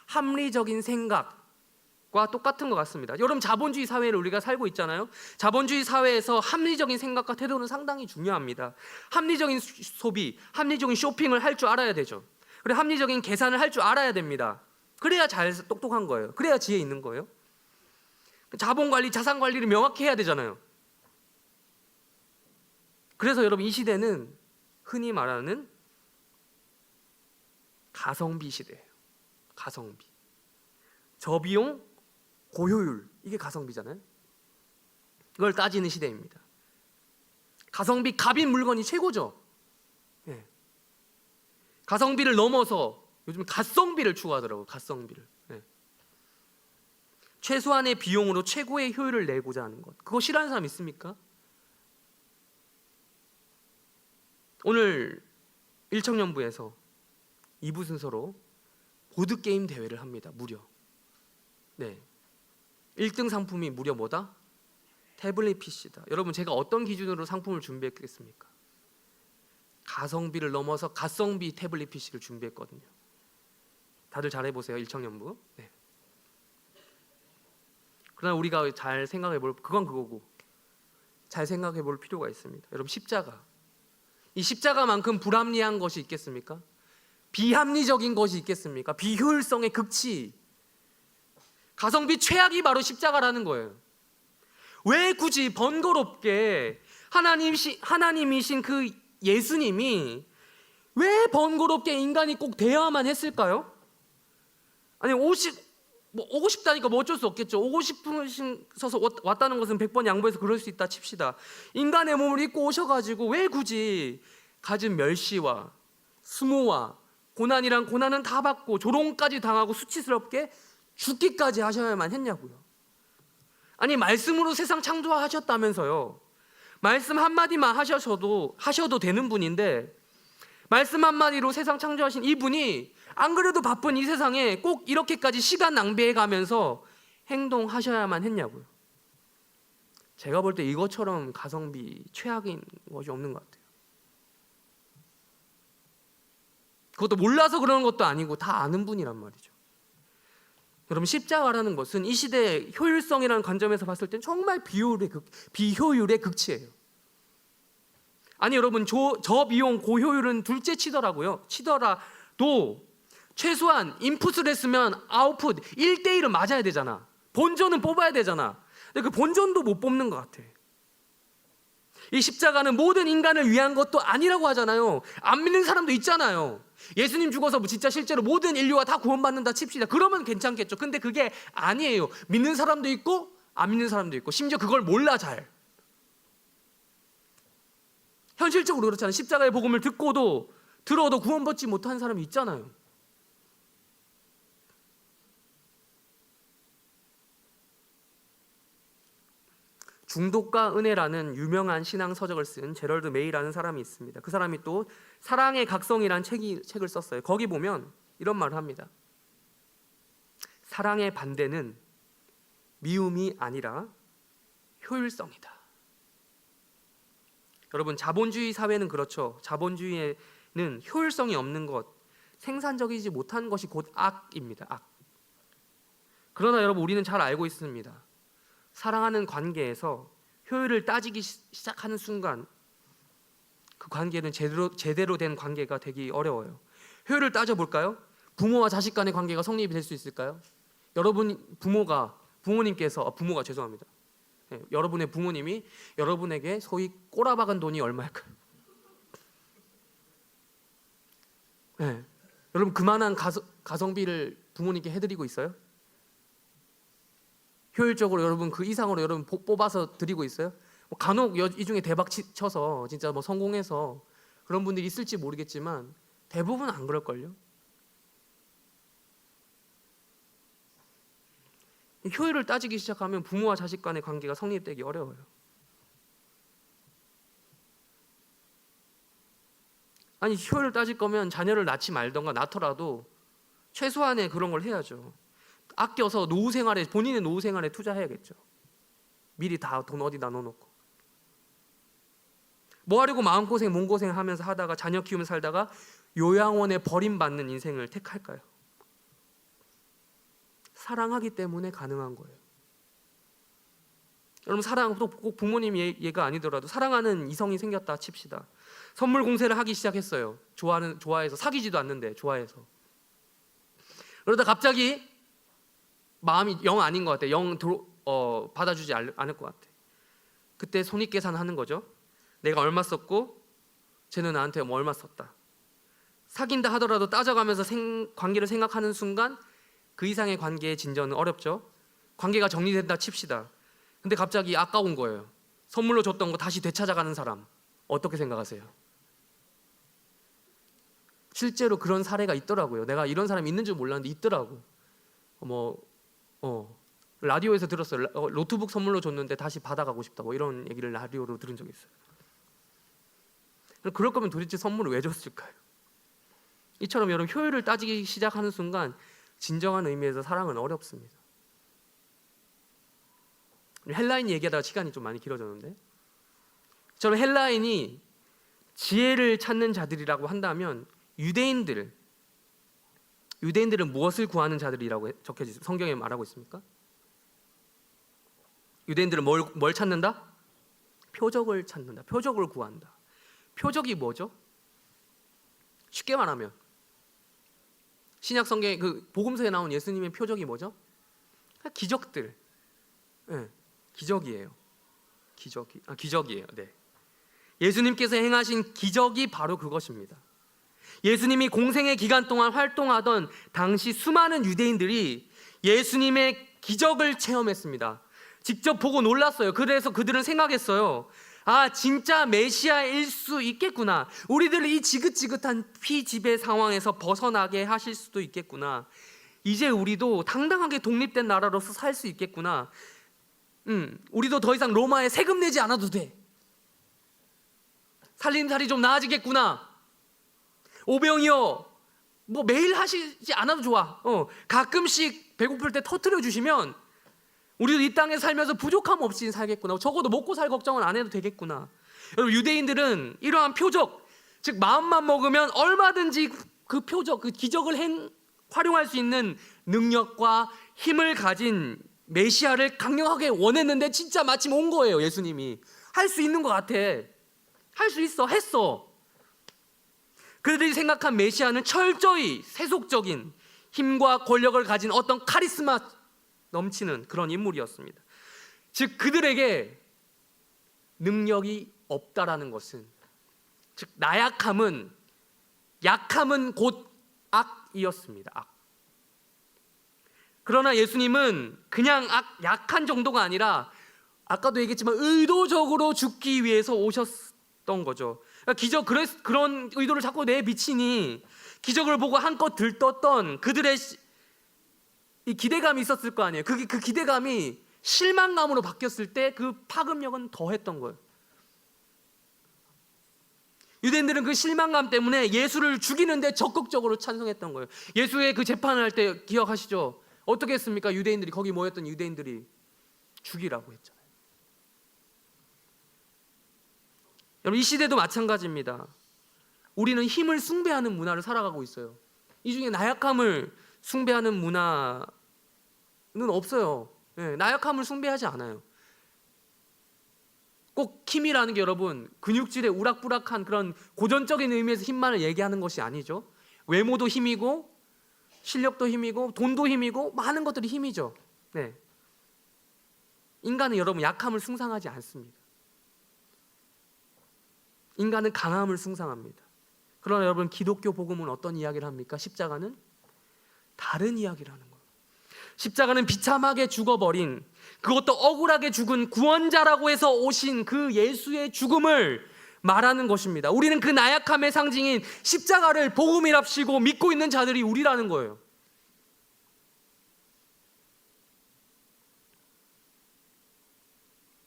합리적인 생각과 똑같은 것 같습니다. 여러분 자본주의 사회를 우리가 살고 있잖아요. 자본주의 사회에서 합리적인 생각과 태도는 상당히 중요합니다. 합리적인 소비, 합리적인 쇼핑을 할 줄 알아야 되죠. 그리고 합리적인 계산을 할 줄 알아야 됩니다. 그래야 잘 똑똑한 거예요. 그래야 지혜 있는 거예요. 자본관리, 자산관리를 명확히 해야 되잖아요. 그래서 여러분 이 시대는 흔히 말하는 가성비 시대예요. 가성비. 저비용, 고효율, 이게 가성비잖아요. 이걸 따지는 시대입니다. 가성비, 값인 물건이 최고죠. 가성비를 넘어서 요즘 갓성비를 추구하더라고요. 갓성비를. 최소한의 비용으로 최고의 효율을 내고자 하는 것. 그거 싫어하는 사람 있습니까? 오늘 일청년부에서 2부 순서로 보드게임 대회를 합니다. 무려. 1등 상품이 무려 뭐다? 태블릿 PC다. 여러분 제가 어떤 기준으로 상품을 준비했겠습니까? 가성비를 넘어서 가성비 태블릿 PC를 준비했거든요. 다들 잘해보세요. 일청년부. 그러나 우리가 잘 생각해볼, 그건 그거고 잘 생각해볼 필요가 있습니다. 여러분 십자가, 이 십자가만큼 불합리한 것이 있겠습니까? 비합리적인 것이 있겠습니까? 비효율성의 극치, 가성비 최악이 바로 십자가라는 거예요. 왜 굳이 번거롭게 하나님이신 그 예수님이 왜 번거롭게 인간이 꼭 되어야만 했을까요? 아니 오고 싶다니까 뭐 어쩔 수 없겠죠. 오고 싶으셔서 왔다는 것은 100번 양보해서 그럴 수 있다 칩시다. 인간의 몸을 입고 오셔가지고 왜 굳이 가진 멸시와 수모와 고난이란 고난은 다 받고 조롱까지 당하고 수치스럽게 죽기까지 하셔야만 했냐고요. 아니 말씀으로 세상 창조하셨다면서요. 말씀 한마디만 하셔도 되는 분인데, 말씀 한마디로 세상 창조하신 이분이 안 그래도 바쁜 이 세상에 꼭 이렇게까지 시간 낭비해 가면서 행동하셔야만 했냐고요. 제가 볼 때 이것처럼 가성비 최악인 것이 없는 것 같아요. 그것도 몰라서 그러는 것도 아니고 다 아는 분이란 말이죠. 여러분 십자가라는 것은 이 시대의 효율성이라는 관점에서 봤을 땐 정말 비효율의 극치예요. 아니 여러분 저비용 고효율은 둘째 치더라도 최소한 인풋을 했으면 아웃풋 1대1은 맞아야 되잖아. 본전은 뽑아야 되잖아. 근데 그 본전도 못 뽑는 것 같아. 이 십자가는 모든 인간을 위한 것도 아니라고 하잖아요. 안 믿는 사람도 있잖아요. 예수님 죽어서 진짜 실제로 모든 인류가 다 구원받는다 칩시다. 그러면 괜찮겠죠. 근데 그게 아니에요. 믿는 사람도 있고 안 믿는 사람도 있고, 심지어 그걸 몰라 잘. 현실적으로 그렇잖아요. 십자가의 복음을 들어도 구원받지 못한 사람이 있잖아요. 중독과 은혜라는 유명한 신앙 서적을 쓴 제럴드 메이라는 사람이 있습니다. 그 사람이 또 사랑의 각성이라는 책을 썼어요. 거기 보면 이런 말을 합니다. 사랑의 반대는 미움이 아니라 효율성이다. 여러분, 자본주의 사회는 그렇죠. 자본주의에는 효율성이 없는 것, 생산적이지 못한 것이 곧 악입니다. 악. 그러나 여러분, 우리는 잘 알고 있습니다. 사랑하는 관계에서 효율을 따지기 시작하는 순간 그 관계는 제대로 된 관계가 되기 어려워요. 효율을 따져볼까요? 부모와 자식 간의 관계가 성립이 될 수 있을까요? 여러분의 부모님이 여러분에게 소위 꼬라박은 돈이 얼마일까요? 네. 여러분, 그만한 가성비를 부모님께 해드리고 있어요? 효율적으로 여러분 그 이상으로 여러분 뽑아서 드리고 있어요? 뭐 간혹 이 중에 대박 쳐서 진짜 뭐 성공해서 그런 분들이 있을지 모르겠지만 대부분 안 그럴걸요? 효율을 따지기 시작하면 부모와 자식 간의 관계가 성립되기 어려워요. 아니, 효율을 따질 거면 자녀를 낳지 말던가 낳더라도 최소한의 그런 걸 해야죠. 아껴서 본인의 노후 생활에 투자해야겠죠. 미리 다 돈 어디다 넣어놓고. 뭐 하려고 마음고생 몸고생 하면서 하다가 자녀 키우면서 살다가 요양원에 버림받는 인생을 택할까요? 사랑하기 때문에 가능한 거예요. 여러분, 사랑도 꼭 부모님 얘가 아니더라도 사랑하는 이성이 생겼다 칩시다. 선물 공세를 하기 시작했어요. 좋아해서. 사귀지도 않는데 좋아해서. 그러다 갑자기 마음이 영 아닌 것 같아. 받아주지 않을 것 같아. 그때 손익계산 하는 거죠. 내가 얼마 썼고 쟤는 나한테 뭐 얼마 썼다. 사귄다 하더라도 따져가면서 관계를 생각하는 순간 그 이상의 관계의 진전은 어렵죠. 관계가 정리된다 칩시다. 근데 갑자기 아까운 거예요. 선물로 줬던 거 다시 되찾아가는 사람, 어떻게 생각하세요? 실제로 그런 사례가 있더라고요. 내가 이런 사람이 있는 줄 몰랐는데 있더라고. 라디오에서 들었어요. 노트북 선물로 줬는데 다시 받아가고 싶다, 뭐 이런 얘기를 라디오로 들은 적이 있어요. 그럴 거면 도대체 선물을 왜 줬을까요? 이처럼 여러분, 효율을 따지기 시작하는 순간 진정한 의미에서 사랑은 어렵습니다. 헬라인 얘기하다가 시간이 좀 많이 길어졌는데, 저는 헬라인이 지혜를 찾는 자들이라고 한다면 유대인들은 무엇을 구하는 자들이라고 적혀져 성경에 말하고 있습니까? 유대인들은 뭘 찾는다? 표적을 찾는다. 표적을 구한다. 표적이 뭐죠? 쉽게 말하면 신약 성경 그 복음서에 나온 예수님의 표적이 뭐죠? 기적들. 네, 기적이에요. 기적이에요. 네. 예수님께서 행하신 기적이 바로 그것입니다. 예수님이 공생의 기간 동안 활동하던 당시 수많은 유대인들이 예수님의 기적을 체험했습니다. 직접 보고 놀랐어요. 그래서 그들은 생각했어요. 아, 진짜 메시아일 수 있겠구나. 우리들을 이 지긋지긋한 피지배 상황에서 벗어나게 하실 수도 있겠구나. 이제 우리도 당당하게 독립된 나라로서 살 수 있겠구나. 우리도 더 이상 로마에 세금 내지 않아도 돼. 살림살이 좀 나아지겠구나. 오병이어, 뭐 매일 하시지 않아도 좋아. 가끔씩 배고플 때 터트려 주시면 우리도 이 땅에 살면서 부족함 없이 살겠구나. 적어도 먹고 살 걱정은 안 해도 되겠구나. 여러분, 유대인들은 이러한 표적, 즉 마음만 먹으면 얼마든지 그 표적, 그 기적을 활용할 수 있는 능력과 힘을 가진 메시아를 강력하게 원했는데 진짜 마침 온 거예요. 예수님이 할 수 있는 것 같아. 할 수 있어. 했어. 그들이 생각한 메시아는 철저히 세속적인 힘과 권력을 가진 어떤 카리스마 넘치는 그런 인물이었습니다. 즉 그들에게 능력이 없다라는 것은, 즉 약함은 곧 악이었습니다. 악. 그러나 예수님은 그냥 약한 정도가 아니라 아까도 얘기했지만 의도적으로 죽기 위해서 오셨던 거죠. 그런 의도를 자꾸 내비치니 기적을 보고 한껏 들떴던 그들의 이 기대감이 있었을 거 아니에요. 그 기대감이 실망감으로 바뀌었을 때 그 파급력은 더했던 거예요. 유대인들은 그 실망감 때문에 예수를 죽이는데 적극적으로 찬성했던 거예요. 예수의 그 재판을 할 때 기억하시죠? 어떻게 했습니까? 유대인들이, 거기 모였던 유대인들이 죽이라고 했잖아요. 여러분, 이 시대도 마찬가지입니다. 우리는 힘을 숭배하는 문화를 살아가고 있어요. 이 중에 나약함을 숭배하는 문화는 없어요. 나약함을 숭배하지 않아요. 꼭 힘이라는 게 여러분 근육질의 우락부락한 그런 고전적인 의미에서 힘만을 얘기하는 것이 아니죠. 외모도 힘이고 실력도 힘이고 돈도 힘이고 많은 것들이 힘이죠. 인간은 여러분 약함을 숭상하지 않습니다. 인간은 강함을 숭상합니다. 그러나 여러분, 기독교 복음은 어떤 이야기를 합니까? 십자가는 다른 이야기를 하는 거예요. 십자가는 비참하게 죽어버린, 그것도 억울하게 죽은 구원자라고 해서 오신 그 예수의 죽음을 말하는 것입니다. 우리는 그 나약함의 상징인 십자가를 복음이랍시고 믿고 있는 자들이 우리라는 거예요.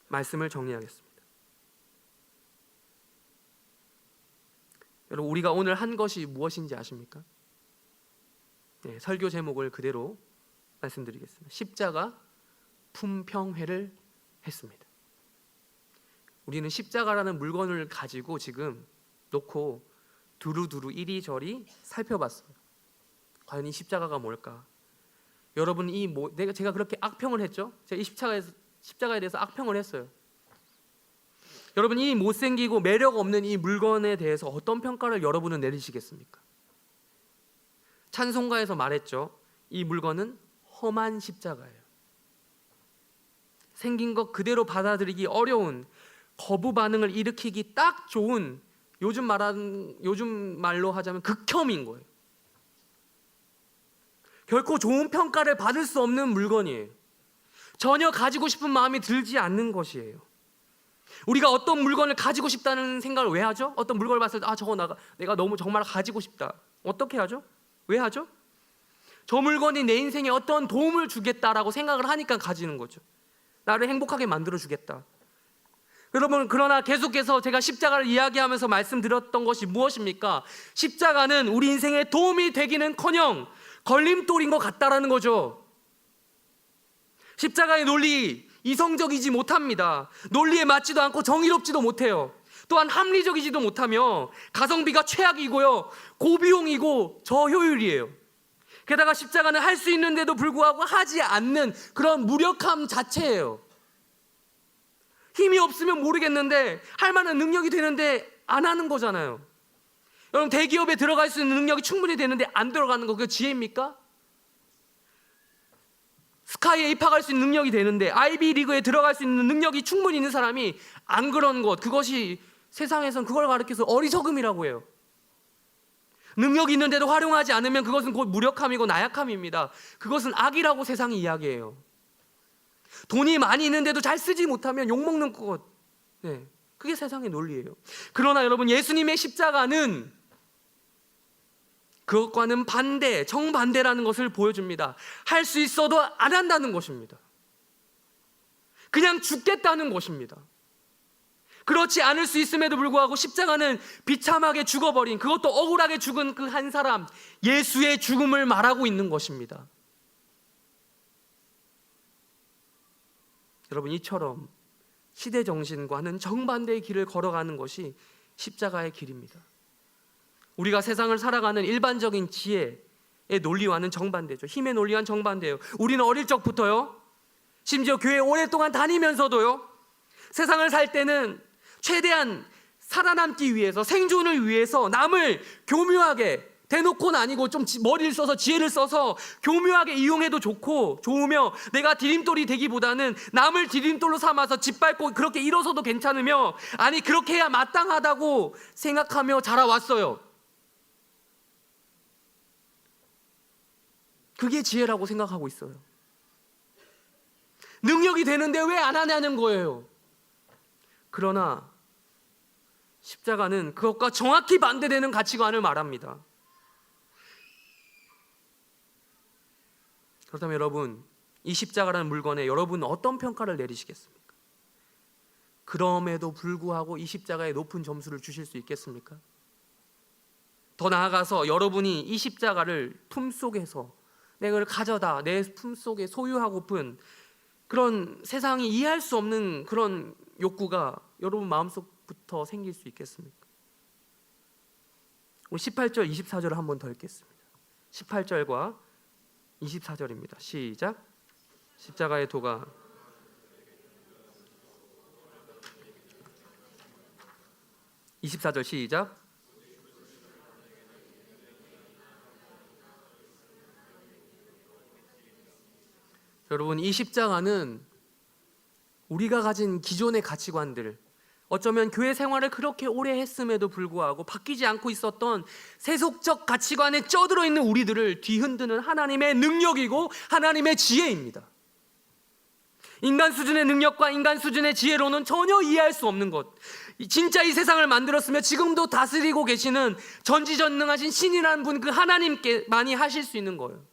말씀을 정리하겠습니다. 여러분, 우리가 오늘 한 것이 무엇인지 아십니까? 설교 제목을 그대로 말씀드리겠습니다. 십자가 품평회를 했습니다. 우리는 십자가라는 물건을 가지고 지금 놓고 두루두루 이리저리 살펴봤어요. 과연 이 십자가가 뭘까? 여러분, 제가 그렇게 악평을 했죠? 제가 이 십자가에 대해서 악평을 했어요. 여러분, 이 못생기고 매력 없는 이 물건에 대해서 어떤 평가를 여러분은 내리시겠습니까? 찬송가에서 말했죠. 이 물건은 험한 십자가예요. 생긴 것 그대로 받아들이기 어려운, 거부 반응을 일으키기 딱 좋은, 요즘 말로 하자면 극혐인 거예요. 결코 좋은 평가를 받을 수 없는 물건이에요. 전혀 가지고 싶은 마음이 들지 않는 것이에요. 우리가 어떤 물건을 가지고 싶다는 생각을 왜 하죠? 어떤 물건을 봤을 때 저거 내가 너무 정말 가지고 싶다. 어떻게 하죠? 왜 하죠? 저 물건이 내 인생에 어떤 도움을 주겠다라고 생각을 하니까 가지는 거죠. 나를 행복하게 만들어 주겠다. 여러분, 그러나 계속해서 제가 십자가를 이야기하면서 말씀드렸던 것이 무엇입니까? 십자가는 우리 인생에 도움이 되기는커녕 걸림돌인 것 같다라는 거죠. 십자가의 논리 이성적이지 못합니다. 논리에 맞지도 않고 정의롭지도 못해요. 또한 합리적이지도 못하며 가성비가 최악이고요, 고비용이고 저효율이에요. 게다가 십자가는 할 수 있는데도 불구하고 하지 않는 그런 무력함 자체예요. 힘이 없으면 모르겠는데 할 만한 능력이 되는데 안 하는 거잖아요. 여러분, 대기업에 들어갈 수 있는 능력이 충분히 되는데 안 들어가는 거, 그게 지혜입니까? 스카이에 입학할 수 있는 능력이 되는데 아이비리그에 들어갈 수 있는 능력이 충분히 있는 사람이 안 그런 것, 그것이 세상에선 그걸 가르쳐서 어리석음이라고 해요. 능력이 있는데도 활용하지 않으면 그것은 곧 무력함이고 나약함입니다. 그것은 악이라고 세상이 이야기해요. 돈이 많이 있는데도 잘 쓰지 못하면 욕먹는 것, 그게 세상의 논리예요. 그러나 여러분, 예수님의 십자가는 그것과는 반대, 정반대라는 것을 보여줍니다. 할 수 있어도 안 한다는 것입니다. 그냥 죽겠다는 것입니다. 그렇지 않을 수 있음에도 불구하고 십자가는 비참하게 죽어버린, 그것도 억울하게 죽은 그 한 사람, 예수의 죽음을 말하고 있는 것입니다. 여러분, 이처럼 시대 정신과는 정반대의 길을 걸어가는 것이 십자가의 길입니다. 우리가 세상을 살아가는 일반적인 지혜의 논리와는 정반대죠. 힘의 논리와는 정반대예요. 우리는 어릴 적부터요, 심지어 교회 오랫동안 다니면서도요, 세상을 살 때는 최대한 살아남기 위해서, 생존을 위해서 남을 교묘하게, 대놓고는 아니고 좀 머리를 써서, 지혜를 써서 교묘하게 이용해도 좋으며, 내가 디딤돌이 되기보다는 남을 디딤돌로 삼아서 짓밟고 그렇게 일어서도 괜찮으며, 아니 그렇게 해야 마땅하다고 생각하며 자라왔어요. 그게 지혜라고 생각하고 있어요. 능력이 되는데 왜 안 하냐는 거예요. 그러나 십자가는 그것과 정확히 반대되는 가치관을 말합니다. 그렇다면 여러분, 이 십자가라는 물건에 여러분은 어떤 평가를 내리시겠습니까? 그럼에도 불구하고 이 십자가에 높은 점수를 주실 수 있겠습니까? 더 나아가서 여러분이 이 십자가를 품속에서 내가 가져다 내 품속에 소유하고픈 그런 세상이 이해할 수 없는 그런 욕구가 여러분 마음속 능력부터 생길 수 있겠습니까? 우리 18절, 24절을 한번 더 읽겠습니다. 18절과 24절입니다. 시작. 십자가의 도가 (24절) 시작. 여러분, 이 십자가는 우리가 가진 기존의 가치관들, 어쩌면 교회 생활을 그렇게 오래 했음에도 불구하고 바뀌지 않고 있었던 세속적 가치관에 쩌들어 있는 우리들을 뒤흔드는 하나님의 능력이고 하나님의 지혜입니다. 인간 수준의 능력과 인간 수준의 지혜로는 전혀 이해할 수 없는 것, 진짜 이 세상을 만들었으며 지금도 다스리고 계시는 전지전능하신 신이라는 분, 그 하나님께만이 하실 수 있는 거예요.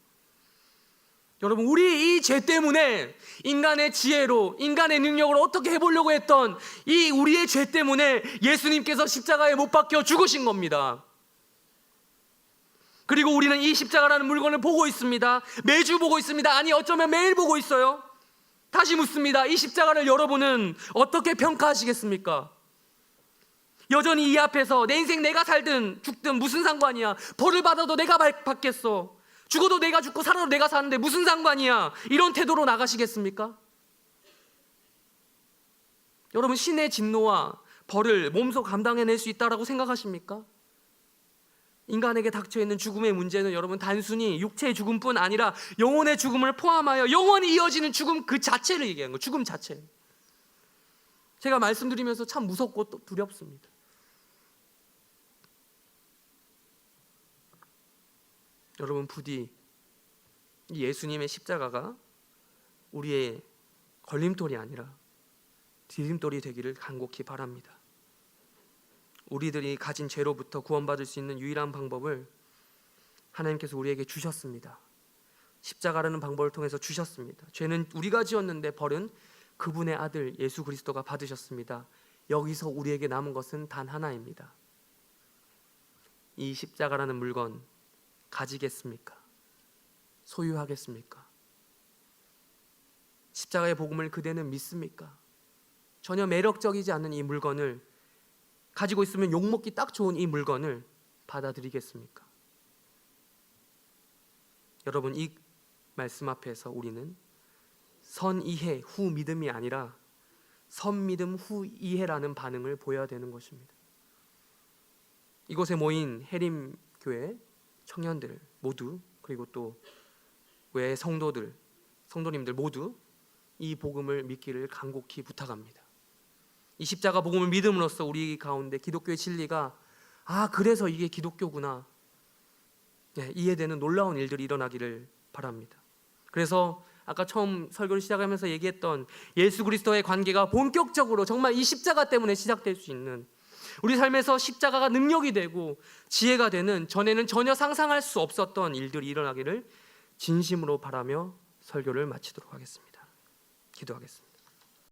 여러분, 우리 이 죄 때문에 인간의 지혜로, 인간의 능력으로 어떻게 해보려고 했던 이 우리의 죄 때문에 예수님께서 십자가에 못 박혀 죽으신 겁니다. 그리고 우리는 이 십자가라는 물건을 보고 있습니다. 매주 보고 있습니다. 아니, 어쩌면 매일 보고 있어요. 다시 묻습니다. 이 십자가를 여러분은 어떻게 평가하시겠습니까? 여전히 이 앞에서 내 인생 내가 살든 죽든 무슨 상관이야, 벌을 받아도 내가 받겠어, 죽어도 내가 죽고 살아도 내가 사는데 무슨 상관이야, 이런 태도로 나가시겠습니까? 여러분, 신의 진노와 벌을 몸소 감당해낼 수 있다라고 생각하십니까? 인간에게 닥쳐있는 죽음의 문제는 여러분 단순히 육체의 죽음뿐 아니라 영혼의 죽음을 포함하여 영원히 이어지는 죽음 그 자체를 얘기하는 거예요. 죽음 자체. 제가 말씀드리면서 참 무섭고 또 두렵습니다. 여러분, 부디 이 예수님의 십자가가 우리의 걸림돌이 아니라 디딤돌이 되기를 간곡히 바랍니다. 우리들이 가진 죄로부터 구원받을 수 있는 유일한 방법을 하나님께서 우리에게 주셨습니다. 십자가라는 방법을 통해서 주셨습니다. 죄는 우리가 지었는데 벌은 그분의 아들 예수 그리스도가 받으셨습니다. 여기서 우리에게 남은 것은 단 하나입니다. 이 십자가라는 물건 가지겠습니까? 소유하겠습니까? 십자가의 복음을 그대는 믿습니까? 전혀 매력적이지 않는 이 물건을, 가지고 있으면 욕먹기 딱 좋은 이 물건을 받아들이겠습니까? 여러분, 이 말씀 앞에서 우리는 선이해 후 믿음이 아니라 선믿음 후 이해라는 반응을 보여야 되는 것입니다. 이곳에 모인 해림교회 청년들 모두, 그리고 또 외 성도님들 모두 이 복음을 믿기를 간곡히 부탁합니다. 이 십자가 복음을 믿음으로써 우리 가운데 기독교의 진리가 그래서 이게 기독교구나, 이해되는 놀라운 일들이 일어나기를 바랍니다. 그래서 아까 처음 설교를 시작하면서 얘기했던 예수 그리스도의 관계가 본격적으로 정말 이 십자가 때문에 시작될 수 있는, 우리 삶에서 십자가가 능력이 되고 지혜가 되는 전에는 전혀 상상할 수 없었던 일들이 일어나기를 진심으로 바라며 설교를 마치도록 하겠습니다. 기도하겠습니다.